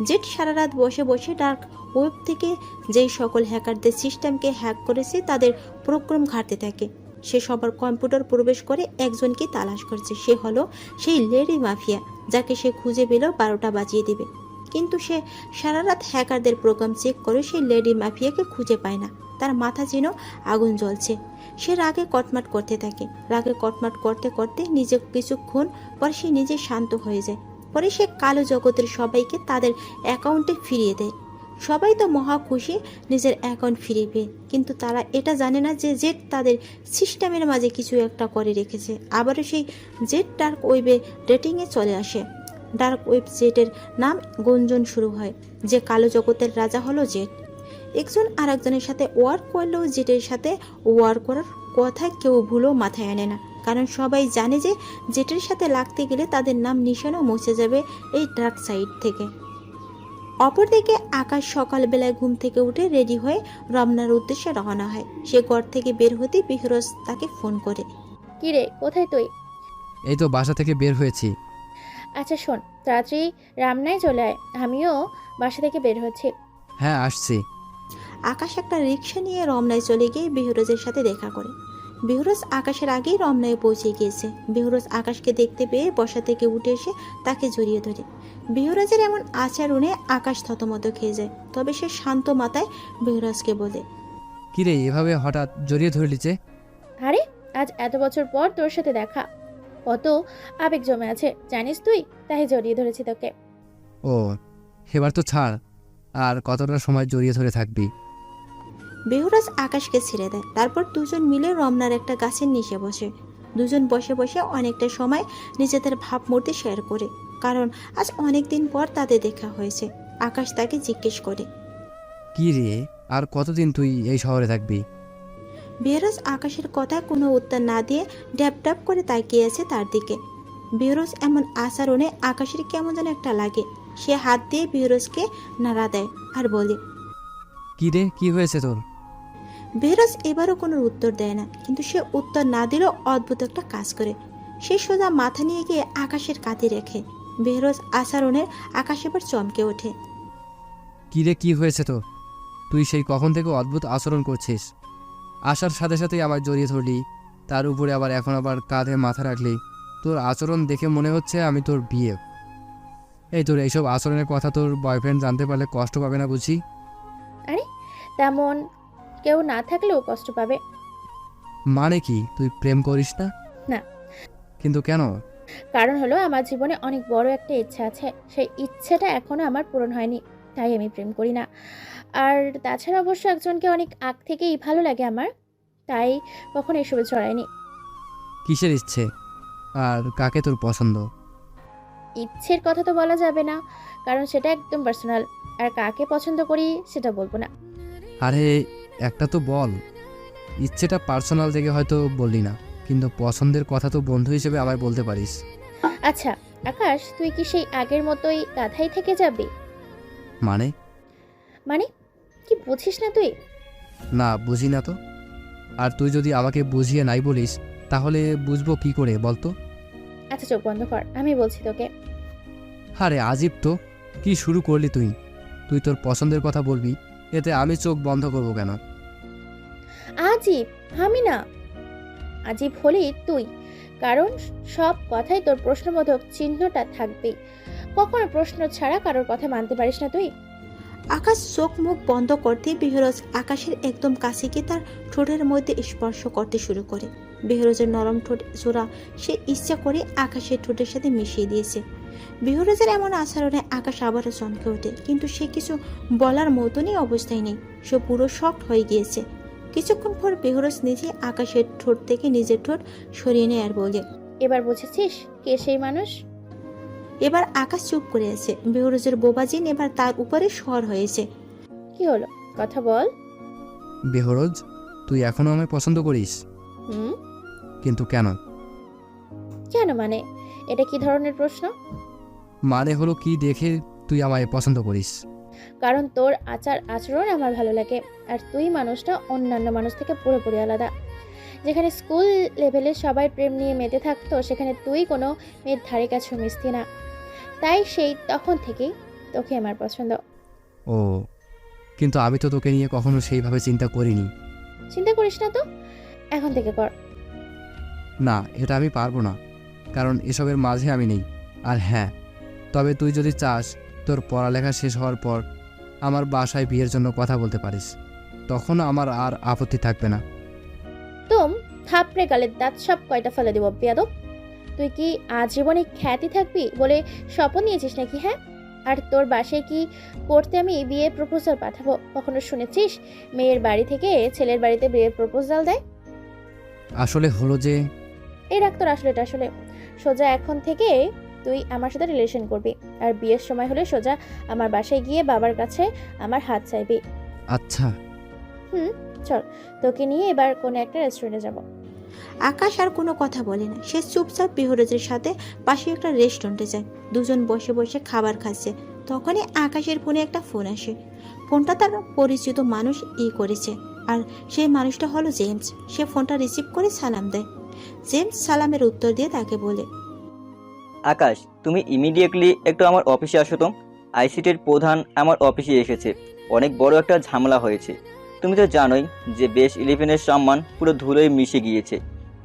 জেট সারা রাত বসে বসে ডার্ক ওয়েব থেকে যেই সকল হ্যাকারদের সিস্টেমকে হ্যাক করেছে তাদের প্রোগ্রাম ঘাঁটতে থাকে। সে সবার কম্পিউটার প্রবেশ করে একজনকে তালাশ করছে। সে হলো সেই লেডি মাফিয়া, যাকে সে খুঁজে পেলেও 12টা বাজিয়ে দিবে। কিন্তু সে সারা রাত হ্যাকারদের প্রোগ্রাম চেক করে সেই লেডি মাফিয়াকে খুঁজে পায় না। তার মাথা যেন আগুন জ্বলছে। সে রাগে কটমাট করতে থাকে। রাগে কটমাট করতে করতে নিজে কিছুক্ষণ পর সে নিজে শান্ত হয়ে যায়। পরে সে কালো জগতের সবাইকে তাদের অ্যাকাউন্টে ফিরিয়ে দেয়। সবাই তো মহা খুশি নিজের অ্যাকাউন্ট ফিরে পেয়ে, কিন্তু তারা এটা জানে না যে জেট তাদের সিস্টেমের মাঝে কিছু একটা করে রেখেছে। আবারও সেই জেট ডার্ক ওয়েবে রেটিংয়ে চলে আসে। ডার্ক ওয়েব জেটের নাম গুঞ্জন শুরু হয় যে কালো জগতের রাজা হলো জেট। একজন আর একজনের সাথে ওয়ার করলেও জেটের সাথে ওয়ার করার কথা কেউ ভুলেও মাথায় আনে না, কারণ সবাই জানে যে জেটের সাথে লাগতে গেলে তাদের নাম নিশানাও মুছে যাবে এই ডার্ক সাইড থেকে। অপরদিকে আকাশ সকালবেলায় ঘুম থেকে উঠে রেডি হয়ে রমনার উদ্দেশ্যে রওনা হয়। সে ঘর থেকে বের হতে বিহরজ তাকে ফোন করে। কি রে, কোথায় তুই? এই তো বাসা থেকে বের হয়েছি। আচ্ছা শোন, তাড়াতাড়ি রামনায় চলে আয়, আমিও বাসা থেকে বের হচ্ছি। হ্যাঁ আসছি। আকাশ একটা রিক্সা নিয়ে রমনায় চলে গিয়ে বিহরজের সাথে দেখা করে। বিহরজ আকাশের আগেই রমনায় পৌঁছে গিয়েছে। বিহরজ আকাশকে দেখতে পেয়ে বসা থেকে উঠে এসে তাকে জড়িয়ে ধরে। বিহরজের এমন আচরণে আকাশ থতমত খেয়ে যায়, তবে সে শান্ত মাথায় বিহরজকে বলে, কি রে এভাবে হঠাৎ জড়িয়ে ধরলি যে? আরে আজ এত বছর পর তোর সাথে দেখা, কত আবেগ জমে আছে জানিস তুই, তাই জড়িয়ে ধরেছি তোকে। ও এবার তো ছাড়, আর কতটা সময় জড়িয়ে ধরে থাকবি? বিহরজ আকাশকে ছেড়ে দেয়। তারপর দুজন মিলে রমনার একটা গাছের নিচে বসে। দুজন বসে বসে অনেকটা সময় নিজেদের ভাবমূর্তি শেয়ার করে, কারণ আজ অনেক দিন পর তাদের দেখা হয়েছে। আকাশ তাকে জিজ্ঞেস করে, কি রে আর কতদিন তুই এই শহরে থাকবি? বিহরজ আকাশের কথায় কোনো উত্তর না দিয়ে ড্যাব ড্যাব করে তাকিয়ে আছে তার দিকে। বিহরজ এমন আচরণে আকাশের কেমন যেন একটা লাগে। সে হাত দিয়ে বিহরজকে নাড়া দেয় আর বলে, কি রে কি হয়েছে তোর? বিহরজ এবারও কোনো উত্তর দেয় না, কিন্তু সে উত্তর না দিলেও অদ্ভুত একটা কাজ করে। সে সোজা মাথা নিয়ে গিয়ে আকাশের কাঁধে রেখে। বিহরজ আচরণের আকাশ এবার চমকে ওঠে। কি রে কি হয়েছে তোর? তুই সেই কখন থেকে অদ্ভুত আচরণ করছিস? আসার সাথে সাথেই আমার জড়িয়ে ধরলি, তার উপরে আবার এখন আবার কাঁধে মাথা রাখলি। তোর আচরণ দেখে মনে হচ্ছে আমি তোর বিয়ে। এই তোর এইসব আচরণের কথা তোর বয়ফ্রেন্ড জানতে পারলে কষ্ট পাবে না বুঝি? আরে তেমন কেউ না থাকলেও কষ্ট পাবে। মানে কি তুই প্রেম করিস না? না। কিন্তু কেন? কারণ হলো আমার জীবনে অনেক বড় একটা ইচ্ছা আছে, সেই ইচ্ছেটা এখনো আমার পূরণ হয়নি, তাই আমি প্রেম করি না। আর তাছাড়া অবশ্য একজনকে অনেক আগ থেকেই ভালো লাগে আমার, তাই কখনো এসবে জড়াইনি। কিসের ইচ্ছে আর কাকে তোর পছন্দ? ইচ্ছের কথা তো বলা যাবে না, কারণ সেটা একদম পার্সোনাল। আর কাকে পছন্দ করি সেটা বলবো না। আরে একটা তো বল। ইচ্ছেটা পার্সোনাল থেকে হয়তো বললি না, কিন্তু পছন্দের কথা তো বন্ধু হিসেবে আমায় বলতে পারিস। আচ্ছা আকাশ, তুই কি সেই আগের মতোই গাধাই থেকে যাবি? মানে? মানে কি বুঝিস না তুই? না বুঝি না তো। আর তুই যদি আমাকে বুঝিয়ে নাই বলিস তাহলে বুঝবো কি করে বলতো? আচ্ছা চোখ বন্ধ কর, আমি বলছি তোকে। আরে আজিব তো, কি শুরু করলি তুই? তুই তোর পছন্দের কথা বলবি, এতে আমি চোখ বন্ধ করবো কেন? আজীব আমি না, আজীব হলি তুই, কারণ সব কথাই তোর প্রশ্নবোধক চিহ্নটা থাকবেই। কখনো প্রশ্ন ছাড়া কারোর কথা মানতে পারিস না তুই। আকাশ চোখ মুখ বন্ধ করতে বিহরজ আকাশের একদম কাছে গিয়ে তার ঠোঁটের মধ্যে স্পর্শ করতে শুরু করে। বিহরজের নরম ঠোঁট জোড়া সে ইচ্ছা করে আকাশের ঠোঁটের সাথে মিশিয়ে দিয়েছে। বিহরজের এমন আচরণে আকাশ আবারও চমকে ওঠে, কিন্তু সে কিছু বলার মতনই অবস্থায় নেই। সে পুরো শক্ট হয়ে গিয়েছে। কিছুক্ষণ পর বিহরজ নিজে আকাশের ঠোঁট থেকে নিজের ঠোঁট সরিয়ে নেয় আর বলে, এবার বুঝেছিস কে সেই মানুষ? এবার আকাশ চুপ করে আছে। বিহরজের বোবাজিন এবার তার উপরে শহর হয়েছে। কি হলো, কথা বল। বেহরোজ, তুই এখনো আমায় পছন্দ করিস? হুম। কিন্তু কেন? কেন মানে, এটা কি ধরনের প্রশ্ন? মানে হলো কি দেখে তুই আমায় পছন্দ করিস? কারণ তোর আচার আচরণ আমার ভালো লাগে, আর তুই মানুষটা অন্যান্য মানুষ থেকে পুরোপুরি আলাদা। যেখানে স্কুল লেভেলে সবাই প্রেম নিয়ে মেতে থাকতো, সেখানে তুই কোনো মেয়ের ধারে কাছেও মিশতি না। তাই সেই তখন থেকেই তোকে আমার পছন্দ। ও, কিন্তু আমি তো তোকে নিয়ে কখনো সেইভাবে চিন্তা করিনি। চিন্তা করিস না তো, এখন থেকে কর। না, এটা আমি পারবো না, কারণ এসবের মাঝে আমি নেই। আর হ্যাঁ, তবে তুই যদি চাস তোর পড়ালেখা শেষ হওয়ার পর আমার বাসায় বিয়ের জন্য কথা বলতে পারিস, তখন আমার আর আপত্তি থাকবে না। তোম থাপড়ে গালের দাঁত সব কয়টা ফেলে দেব বেয়াদব। তুই কি আজীবনে খ্যাতি থাকবি বলে স্বপ্ন নিয়েছিস নাকি? হ্যাঁ, আর তোর বাসায় কি করতে আমি বিয়ে প্রপোজাল পাঠাবো? কখনো শুনেছিস মেয়ের বাড়ি থেকে ছেলের বাড়িতে বিয়ের প্রপোজাল দেয়? আসলে হলো যে, এই রাখ তোর আসলেটা। আসলে সোজা এখন থেকে তুই আমার সাথে রিলেশন করবি, আর বিয়ের সময় হলে সোজা আমার বাসায় গিয়ে বাবার কাছে আমার হাত চাইবি। আচ্ছা। হুম। চল তোকে নিয়ে এবার কোনো একটা রেস্টুরেন্টে যাব। আকাশ আর কোনো কথা বলে না। সে চুপচাপ বেহরোজের সাথে পাশে একটা রেস্টুরেন্টে যায়। দুজন বসে বসে খাবার খাচ্ছে। তখনই আকাশের ফোনে একটা ফোন আসে। ফোনটা তার পরিচিত মানুষ করেছে, আর সেই মানুষটা হলো জেমস। সে ফোনটা রিসিভ করে সালাম দেয়। জেমস সালামের উত্তর দিয়ে তাকে বলে, আকাশ, তুমি ইমিডিয়েটলি একটু আমার অফিসে আসো তো। আইসিটির প্রধান আমার অফিসে এসেছে। অনেক বড় একটা ঝামেলা হয়েছে। তুমি তো জানোই যে বেস 11-এর সম্মান পুরো ধুলোয় মিশে গিয়েছে।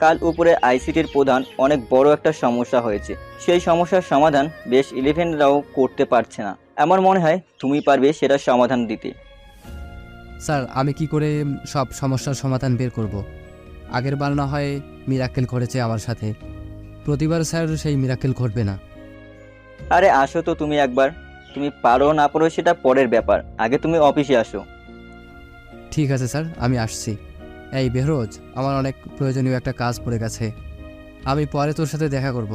কাল উপরে আইসিটির প্রধান অনেক বড় একটা সমস্যা হয়েছে। সেই সমস্যার সমাধান বেস 11রাও করতে পারছে না। আমার মনে হয় তুমি পারবে সেটার সমাধান দিতে। স্যার, আমি কি করে সব সমস্যার সমাধান বের করব? আগের বার না হয় মিরাক্কেল ঘটেছে আমার সাথে, প্রতিবার স্যার সেই মিরাক্কেল ঘটবে না। আরে আসো তো তুমি একবার। তুমি পারো না পারো সেটা পরের ব্যাপার, আগে তুমি অফিসে আসো। ঠিক আছে স্যার, আমি আসছি। এই বেহরোজ, আমার অনেক প্রয়োজনীয় একটা কাজ পড়ে গেছে। আমি পরে তোর সাথে দেখা করব।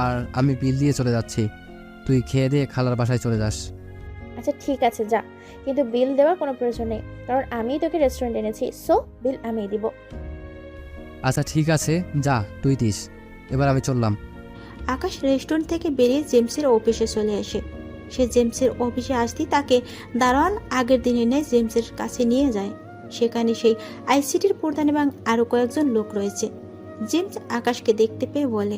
আর আমি বিল দিয়ে চলে যাচ্ছি। তুই খেয়ে দিয়ে খালার বাসায় চলে যাস। আচ্ছা ঠিক আছে যা, কিন্তু বিল দেওয়ার কোনো প্রয়োজন নেই, কারণ আমিই তোকে রেস্টুরেন্টে এনেছি। সো বিল আমিই দিব। আচ্ছা ঠিক আছে, যা তুই দিস। এবার আমি চললাম। আকাশ রেস্টুরেন্ট থেকে বেরিয়ে জেমসের অফিসে চলে আসে। সে জেমসের অফিসে আসতেই তাকে দারোয়ান আগের দিনের ন্যায় জেমসের কাছে নিয়ে যায়। সেখানে সেই আইসিটির প্রধান এবং আরও কয়েকজন লোক রয়েছে। জেমস আকাশকে দেখতে পেয়ে বলে,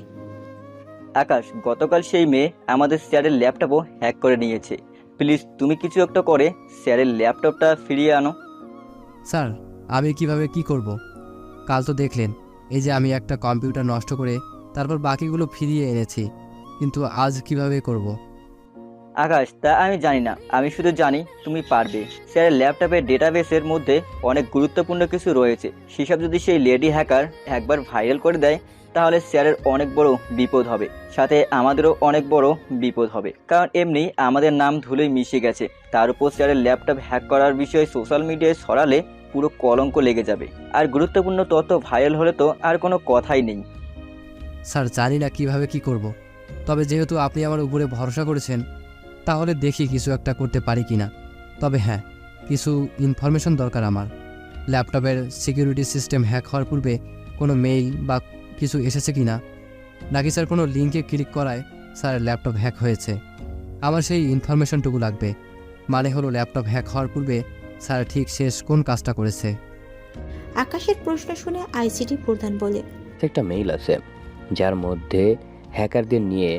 আকাশ, গতকাল সেই মেয়ে আমাদের স্যারের ল্যাপটপও হ্যাক করে নিয়েছে। প্লিজ তুমি কিছু একটা করে স্যারের ল্যাপটপটা ফিরিয়ে আনো। স্যার, আমি কিভাবে কি করব? কাল তো দেখলেন, এই যে আমি একটা কম্পিউটার নষ্ট করে তারপর বাকিগুলো ফিরিয়ে এনেছি, কিন্তু আজ কিভাবে করব? আকাশ, তা আমি জানি না, আমি শুধু জানি তুমি পারবে। স্যারের ল্যাপটপের ডেটাবেসের মধ্যে অনেক গুরুত্বপূর্ণ কিছু রয়েছে। সেসব যদি সেই লেডি হ্যাকার একবার ভাইরাল করে দেয়, তাহলে স্যারের অনেক বড় বিপদ হবে, সাথে আমাদেরও অনেক বড় বিপদ হবে। কারণ এমনি আমাদের নাম ধুলোয় মিশে গেছে, তার উপর স্যারের ল্যাপটপ হ্যাক করার বিষয়ে সোশ্যাল মিডিয়ায় ছড়ালে পুরো কলঙ্ক লেগে যাবে। আর গুরুত্বপূর্ণ তথ্য ভাইরাল হলে তো আর কোনো কথাই নেই। স্যার, জানি না কিভাবে কি করব। তবে যেহেতু আপনি আমার উপরে ভরসা করেছেন, তাহলে দেখি কিছু একটা করতে পারি কিনা। তবে হ্যাঁ, কিছু ইনফরমেশন দরকার আমার। ল্যাপটপের সিকিউরিটি সিস্টেম হ্যাক হওয়ার পূর্বে কোনো মেইল বা কিছু এসেছে কিনা, নাকি স্যার কোনো লিঙ্কে ক্লিক করায় স্যার ল্যাপটপ হ্যাক হয়েছে। আমার সেই ইনফরমেশনটুকু লাগবে। মানে হলো ল্যাপটপ হ্যাক হওয়ার পূর্বে স্যার ঠিক শেষ কোন কাজটা করেছে। আকাশের প্রশ্ন শুনে আইসিটি প্রধান বলে, একটা মেইল আছে যার মধ্যে হ্যাকারদের নিয়ে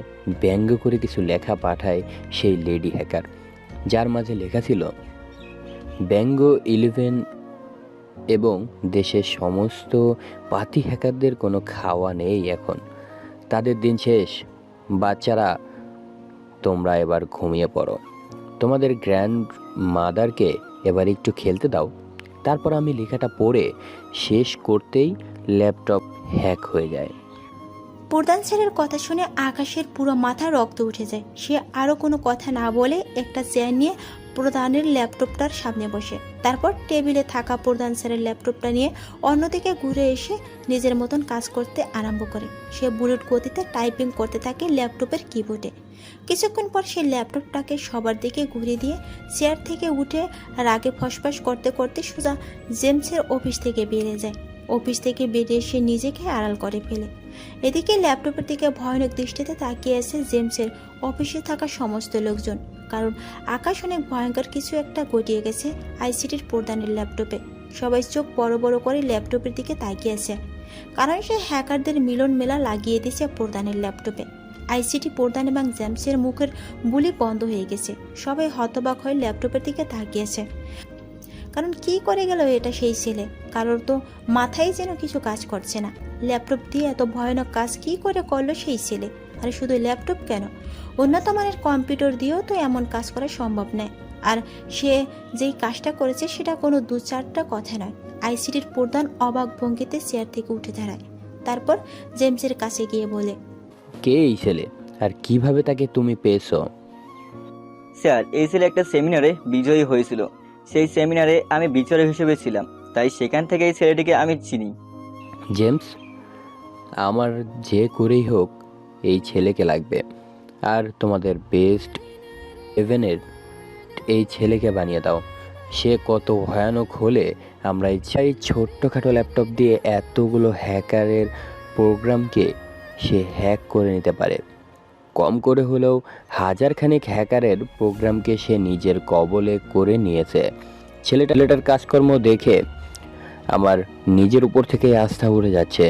ব্যঙ্গ করে কিছু লেখা পাঠায় সেই লেডি হ্যাকার, যার মাঝে লেখা ছিল, ব্যঙ্গ 11 এবং দেশের সমস্ত পাতি হ্যাকারদের কোনো খাওয়া নেই এখন, তাদের দিন শেষ। বাচ্চারা, তোমরা এবার ঘুমিয়ে পড়ো, তোমাদের গ্র্যান্ড মাদারকে এবার একটু খেলতে দাও। তারপর আমি লেখাটা পড়ে শেষ করতেই ল্যাপটপ হ্যাক হয়ে যায়। প্রধান স্যারের কথা শুনে আকাশের পুরো মাথা রক্ত উঠে যায়। সে আরও কোনো কথা না বলে একটা চেয়ার নিয়ে প্রধানের ল্যাপটপটার সামনে বসে। তারপর টেবিলে থাকা প্রধান স্যারের ল্যাপটপটা নিয়ে অন্যদিকে ঘুরে এসে নিজের মতন কাজ করতে আরম্ভ করে। সে বুলেট গতিতে টাইপিং করতে থাকে ল্যাপটপের কিবোর্ডে। কিছুক্ষণ পর সে ল্যাপটপটাকে সবার দিকে ঘুরিয়ে দিয়ে চেয়ার থেকে উঠে রাগে ফসফস করতে করতে সোজা জেমসের অফিস থেকে বেরিয়ে যায়। অফিস থেকে বেরিয়ে এসে নিজেকে আড়াল করে ফেলে। এদিকে ল্যাপটপের দিকে ভয়ানক দৃষ্টিতে তাকিয়ে আছে জেমসের অফিসে থাকা সমস্ত লোকজন, কারণ আকাশ অনেক ভয়ঙ্কর কিছু একটা ঘটিয়ে গেছে আইসিটির প্রধানের ল্যাপটপে। সবাই চোখ বড় বড় করে ল্যাপটপের দিকে তাকিয়ে আছে, কারণ সে হ্যাকারদের মিলন মেলা লাগিয়ে দিয়েছে প্রধানের ল্যাপটপে। আইসিটি প্রধান এবং জেমসের মুখের বুলি বন্ধ হয়ে গেছে। সবাই হতবাক হয়ে ল্যাপটপের দিকে তাকিয়েছে, কারণ কি করে গেল এটা সেই ছেলে। কারোর তো মাথায় যেন কিছু কাজ করছে না। ল্যাপটপ দিয়ে এত ভয়ানক কাজ কি করে করলো সেই ছেলে? আর শুধু ল্যাপটপ কেন, উন্নত মানের কম্পিউটার দিয়েও তো এমন কাজ করা সম্ভব নয়। আর সে যেই কাজটা করেছে সেটা কোনো 2-4টা কথা নয়। আইসিটির প্রধান অবাক ভঙ্গিতে চেয়ার থেকে উঠে দাঁড়ায়। তারপর জেমসের কাছে গিয়ে বলে, কে এই ছেলে আর কিভাবে তাকে তুমি পেয়েছো? স্যার, এই ছেলে একটা সেমিনারে বিজয়ী হয়েছিল। সেই সেমিনারে আমি বিচারক হিসেবে ছিলাম, তাই সেখান থেকে এই ছেলেটিকে আমি চিনি। জেমস, আমার যে করেই হোক এই ছেলেকে লাগবে, আর তোমাদের বেস্ট ইভেনের এই ছেলেকে বানিয়ে দাও। সে কত ভয়ানক হলে আমরা এই ছোট্টখাটো ল্যাপটপ দিয়ে এতগুলো হ্যাকারের প্রোগ্রামকে সে হ্যাক করে নিতে পারে। কম করে হলেও হাজারখানেক হ্যাকারের প্রোগ্রামকে সে নিজের কবলে করে নিয়েছে। ছেলেটার কাজকর্ম দেখে আমার নিজের উপর থেকে আস্থা উড়ে যাচ্ছে।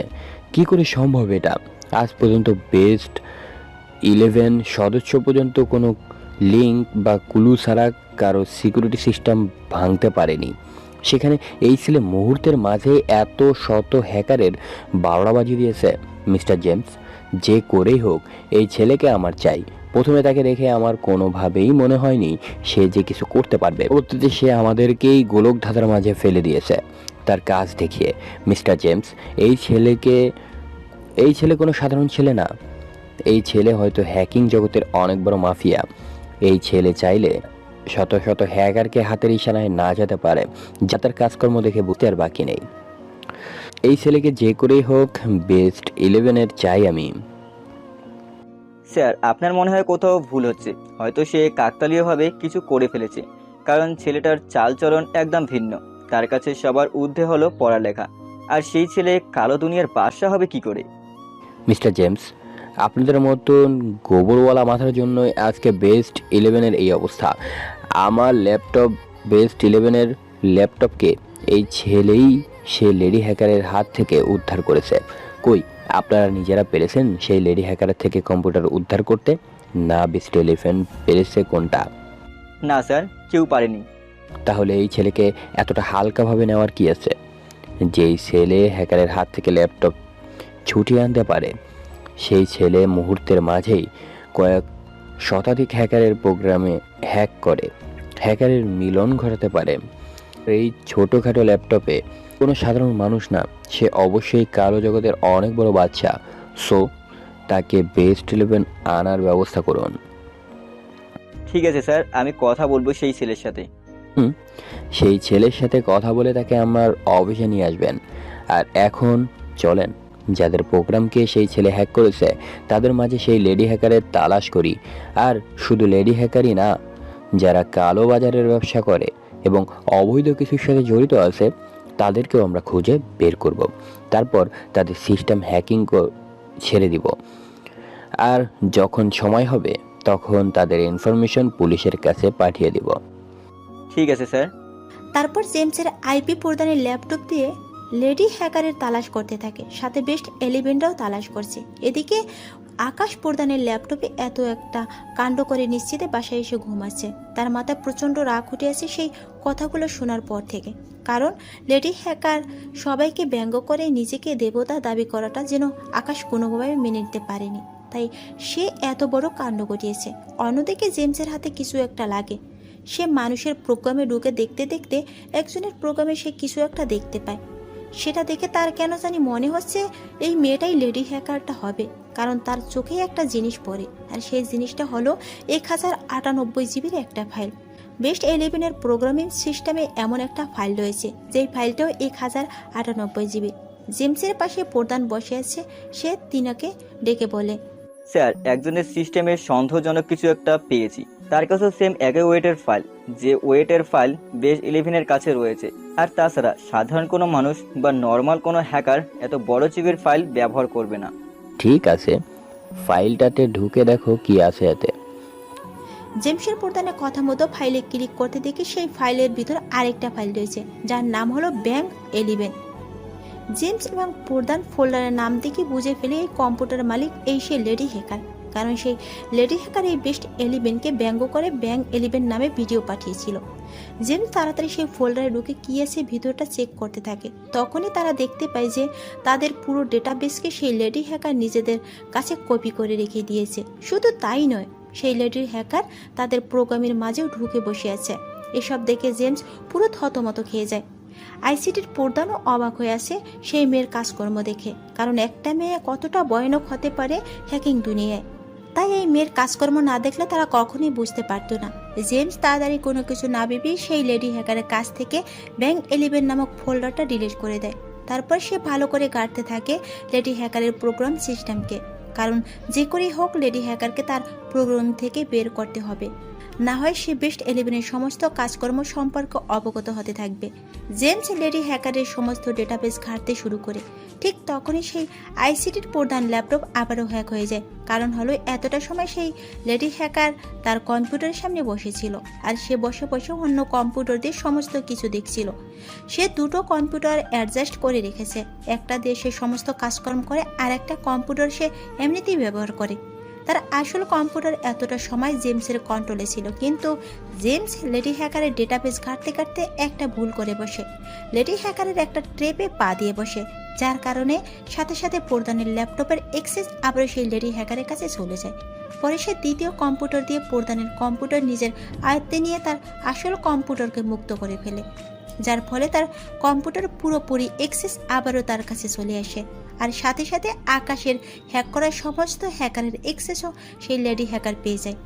কি করে সম্ভব এটা? আজ পর্যন্ত বেস্ট 11 সদস্য পর্যন্ত কোনো লিঙ্ক বা ক্লু ছাড়া কারো সিকিউরিটি সিস্টেম ভাঙতে পারেনি। সেখানে এই ছেলে মুহূর্তের মাঝে এত শত হ্যাকারের বারোটা বাজিয়ে দিয়েছে। মিস্টার জেমস, যে করেই হোক এই ছেলেকে আমার চাই। প্রথমে তাকে দেখে আমার কোনোভাবেই মনে হয়নি সে যে কিছু করতে পারবে। পরবর্তীতে সে আমাদেরকেই গোলক ধাঁধার মাঝে ফেলে দিয়েছে তার কাজ দেখিয়ে। মিস্টার জেমস, এই ছেলে কোনো সাধারণ ছেলে না। এই ছেলে হয়তো হ্যাকিং জগতের অনেক বড় মাফিয়া। এই ছেলে চাইলে শত শত হ্যাকারকে হাতের ইশারায় না যেতে পারে, যা তার কাজকর্ম দেখে বুঝতে আর বাকি নেই। এই ছেলেকে যে করেই হোক বেস্ট 11-এর চাই আমি। স্যার, আপনার মনে হয় কোথাও ভুল হচ্ছে। হয়তো সে কাকতালীয়ভাবে কিছু করে ফেলেছে, কারণ ছেলেটার চালচলন একদম ভিন্ন। তার কাছে সবার ঊর্ধ্বে হলো পড়ালেখা, আর সেই ছেলে কালো দুনিয়ার বাদশা হবে কি করে? মিস্টার জেমস, আপনাদের মতন গোবরওয়ালা মাথার জন্য আজকে বেস্ট 11-এর এই অবস্থা। আমার ল্যাপটপ বেস্ট 11-এর ল্যাপটপকে এই ছেলেই সেই লেডি হ্যাকারের হাত থেকে উদ্ধার করেছে। কই, আপনারা নিজেরা পেরেছেন সেই লেডি হ্যাকারের থেকে কম্পিউটার উদ্ধার করতে? না বেস্ট 11 পেরেছে কোনটা? না স্যার, কেউ পারেনি। তাহলে এই ছেলেকে এতটা হালকাভাবে নেওয়ার কি আছে? যেই ছেলে হ্যাকারের হাত থেকে ল্যাপটপ ছুটিয়ে আনতে পারে, সেই ছেলে মুহূর্তের মাঝেই কয়েক শতাধিক হ্যাকারের প্রোগ্রামে হ্যাক করে হ্যাকারের মিলন ঘটাতে পারে। এই ছোটোখাটো ল্যাপটপে কোনো সাধারণ মানুষ না, সে অবশ্যই কালো জগতের অনেক বড় বাচ্চা। সো তাকে বেস্ট 11 আনার ব্যবস্থা করুন। ঠিক আছে স্যার, আমি কথা বলবো সেই ছেলের সাথে। সেই ছেলের সাথে কথা বলে তাকে আমার অফিসে নিয়ে আসবেন। আর এখন চলেন, যাদের প্রোগ্রামকে সেই ছেলে হ্যাক করেছে তাদের মাঝে সেই লেডি হ্যাকারের তালাশ করি। আর শুধু লেডি হ্যাকারই না, যারা কালো বাজারের ব্যবসা করে এবং অবৈধ কিছুর সাথে জড়িত আছে তাদেরকেও আমরা খুঁজে বের করব। তারপর তাদের সিস্টেম হ্যাকিং ছেড়ে দিব। আর যখন সময় হবে তখন তাদের ইনফরমেশন পুলিশের কাছে পাঠিয়ে দিব। ঠিক আছে স্যার। তারপর জেমসের আইপি প্রদানের ল্যাপটপ দিয়ে লেডি হ্যাকারের তালাশ করতে থাকে, সাথে বেস্ট 11টাও তালাশ করছে। এদিকে আকাশ প্রদানের ল্যাপটপে এত একটা কাণ্ড করে নিশ্চিতে বাসায় এসে ঘুমাচ্ছে। তার মাথায় প্রচণ্ড রাগ উঠে আসে সেই কথাগুলো শোনার পর থেকে, কারণ লেডি হ্যাকার সবাইকে ব্যঙ্গ করে নিজেকে দেবতা দাবি করাটা যেন আকাশ কোনোভাবে মেনে নিতে পারেনি, তাই সে এত বড় কাণ্ড ঘটিয়েছে। অন্যদিকে জেমসের হাতে কিছু একটা লাগে। সে মানুষের প্রোগ্রামে ঢুকে দেখতে দেখতে একজনের প্রোগ্রামে সে কিছু একটা দেখতে পায়। সেটা দেখে তার কেন জানি মনে হচ্ছে এই মেয়েটাই লেডি হ্যাকারটা হবে, কারণ তার চোখে একটা জিনিস পড়ে, আর সেই জিনিসটা হলো 1098 জিবির একটা ফাইল। বেস্ট 11-এর প্রোগ্রামিং সিস্টেমে এমন একটা ফাইল রয়েছে যেই ফাইলটাও 1098 জিবি। জেমসের পাশে প্রধান বসে আছে, সে তিনাকে ডেকে বলে, স্যার, একজনের সিস্টেমে সন্দেহজনক কিছু একটা পেয়েছি। তার কাছেও সেম একই ওয়েটের ফাইল, যে ওয়েটের ফাইল বেস 11-এর কাছে রয়েছে। আর তাছাড়া সাধারণ কোনো মানুষ বা নর্মাল কোনো হ্যাকার এত বড় চিপের ফাইল ব্যবহার করবে না। ঠিক আছে, ফাইলটাতে ঢুকে দেখো কি আছে এতে। জেমসের প্রধানের কথা মতো ফাইলে ক্লিক করতে দেখি সেই ফাইলের ভিতর আরেকটা ফাইল রয়েছে যার নাম হলো ব্যাংক 11। জেমস এবং প্রধান ফোল্ডারের নাম দেখে বুঝে ফেলে এই কম্পিউটার মালিক এই সেই লেডি হ্যাকার, কারণ সেই লেডি হ্যাকার এই বেস্ট 11কে ব্যঙ্গ করে ব্যাংক 11 নামে ভিডিও পাঠিয়েছিল। জেমস তাড়াতাড়ি সেই ফোল্ডারে ঢুকে কি আছে ভিডিওটা চেক করতে থাকে। তখনই তারা দেখতে পায় যে তাদের পুরো ডেটাবেসকে সেই লেডি হ্যাকার নিজেদের কাছে কপি করে রেখে দিয়েছে। শুধু তাই নয়, সেই লেডি হ্যাকার তাদের প্রোগ্রামের মাঝেও ঢুকে বসে আছে। এসব দেখে জেমস পুরো থতমত খেয়ে যায়। আইসিটির প্রধানও অবাক হয়ে আসে সেই মেয়ের কাজকর্ম দেখে, কারণ একটা মেয়ে কতটা ভয়ানক হতে পারে হ্যাকিং দুনিয়ায়। তাই এই মেয়ের কাজকর্ম না দেখলে তারা কখনোই বুঝতে পারতো না। জেমস তাড়াতাড়ি কোনো কিছু না ভেবে সেই লেডি হ্যাকারের কাছ থেকে ব্যাংক 11 নামক ফোল্ডারটা ডিলিট করে দেয়। তারপর সে ভালো করে গাড়তে থাকে লেডি হ্যাকারের প্রোগ্রাম সিস্টেমকে, কারণ যে করেই হোক লেডি হ্যাকারকে তার প্রোগ্রাম থেকে বের করতে হবে। না হয় সে বেস্ট 11-এর সমস্ত কাজকর্ম সম্পর্কে অবগত হতে থাকবে। জেমস লেডি হ্যাকারের সমস্ত ডেটাবেস ঘাঁটতে শুরু করে। ঠিক তখনই সেই আইসিটির প্রধান ল্যাপটপ আবারও হ্যাক হয়ে যায়। কারণ হলো এতটা সময় সেই লেডি হ্যাকার তার কম্পিউটারের সামনে বসেছিল, আর সে বসে বসে অন্য কম্পিউটার দিয়ে সমস্ত কিছু দেখছিল। সে দুটো কম্পিউটার অ্যাডজাস্ট করে রেখেছে, একটা দিয়ে সে সমস্ত কাজকর্ম করে, আর একটা কম্পিউটার সে এমনিতেই ব্যবহার করে। তার আসল কম্পিউটার এতটা সময় জেমসের কন্ট্রোলে ছিল, কিন্তু জেমস লেডি হ্যাকারের ডেটাবেস ঘাঁটতে ঘাঁটতে একটা ভুল করে বসে। লেডি হ্যাকারের একটা ট্রেপে পা দিয়ে বসে, যার কারণে সাথে সাথে প্রধানের ল্যাপটপের অ্যাক্সেস আবার সেই লেডি হ্যাকারের কাছে চলে যায়। পরে সে দ্বিতীয় কম্পিউটার দিয়ে প্রধানের কম্পিউটার নিজের আয়ত্তে নিয়ে তার আসল কম্পিউটারকে মুক্ত করে ফেলে, যার ফলে তার কম্পিউটার পুরোপুরি অ্যাক্সেস আবারও তার কাছে চলে আসে। আর সাথে সাথে আকাশের হ্যাক করা সমস্ত হ্যাকারের অ্যাক্সেসও সেই লেডি হ্যাকার পেয়ে যায়।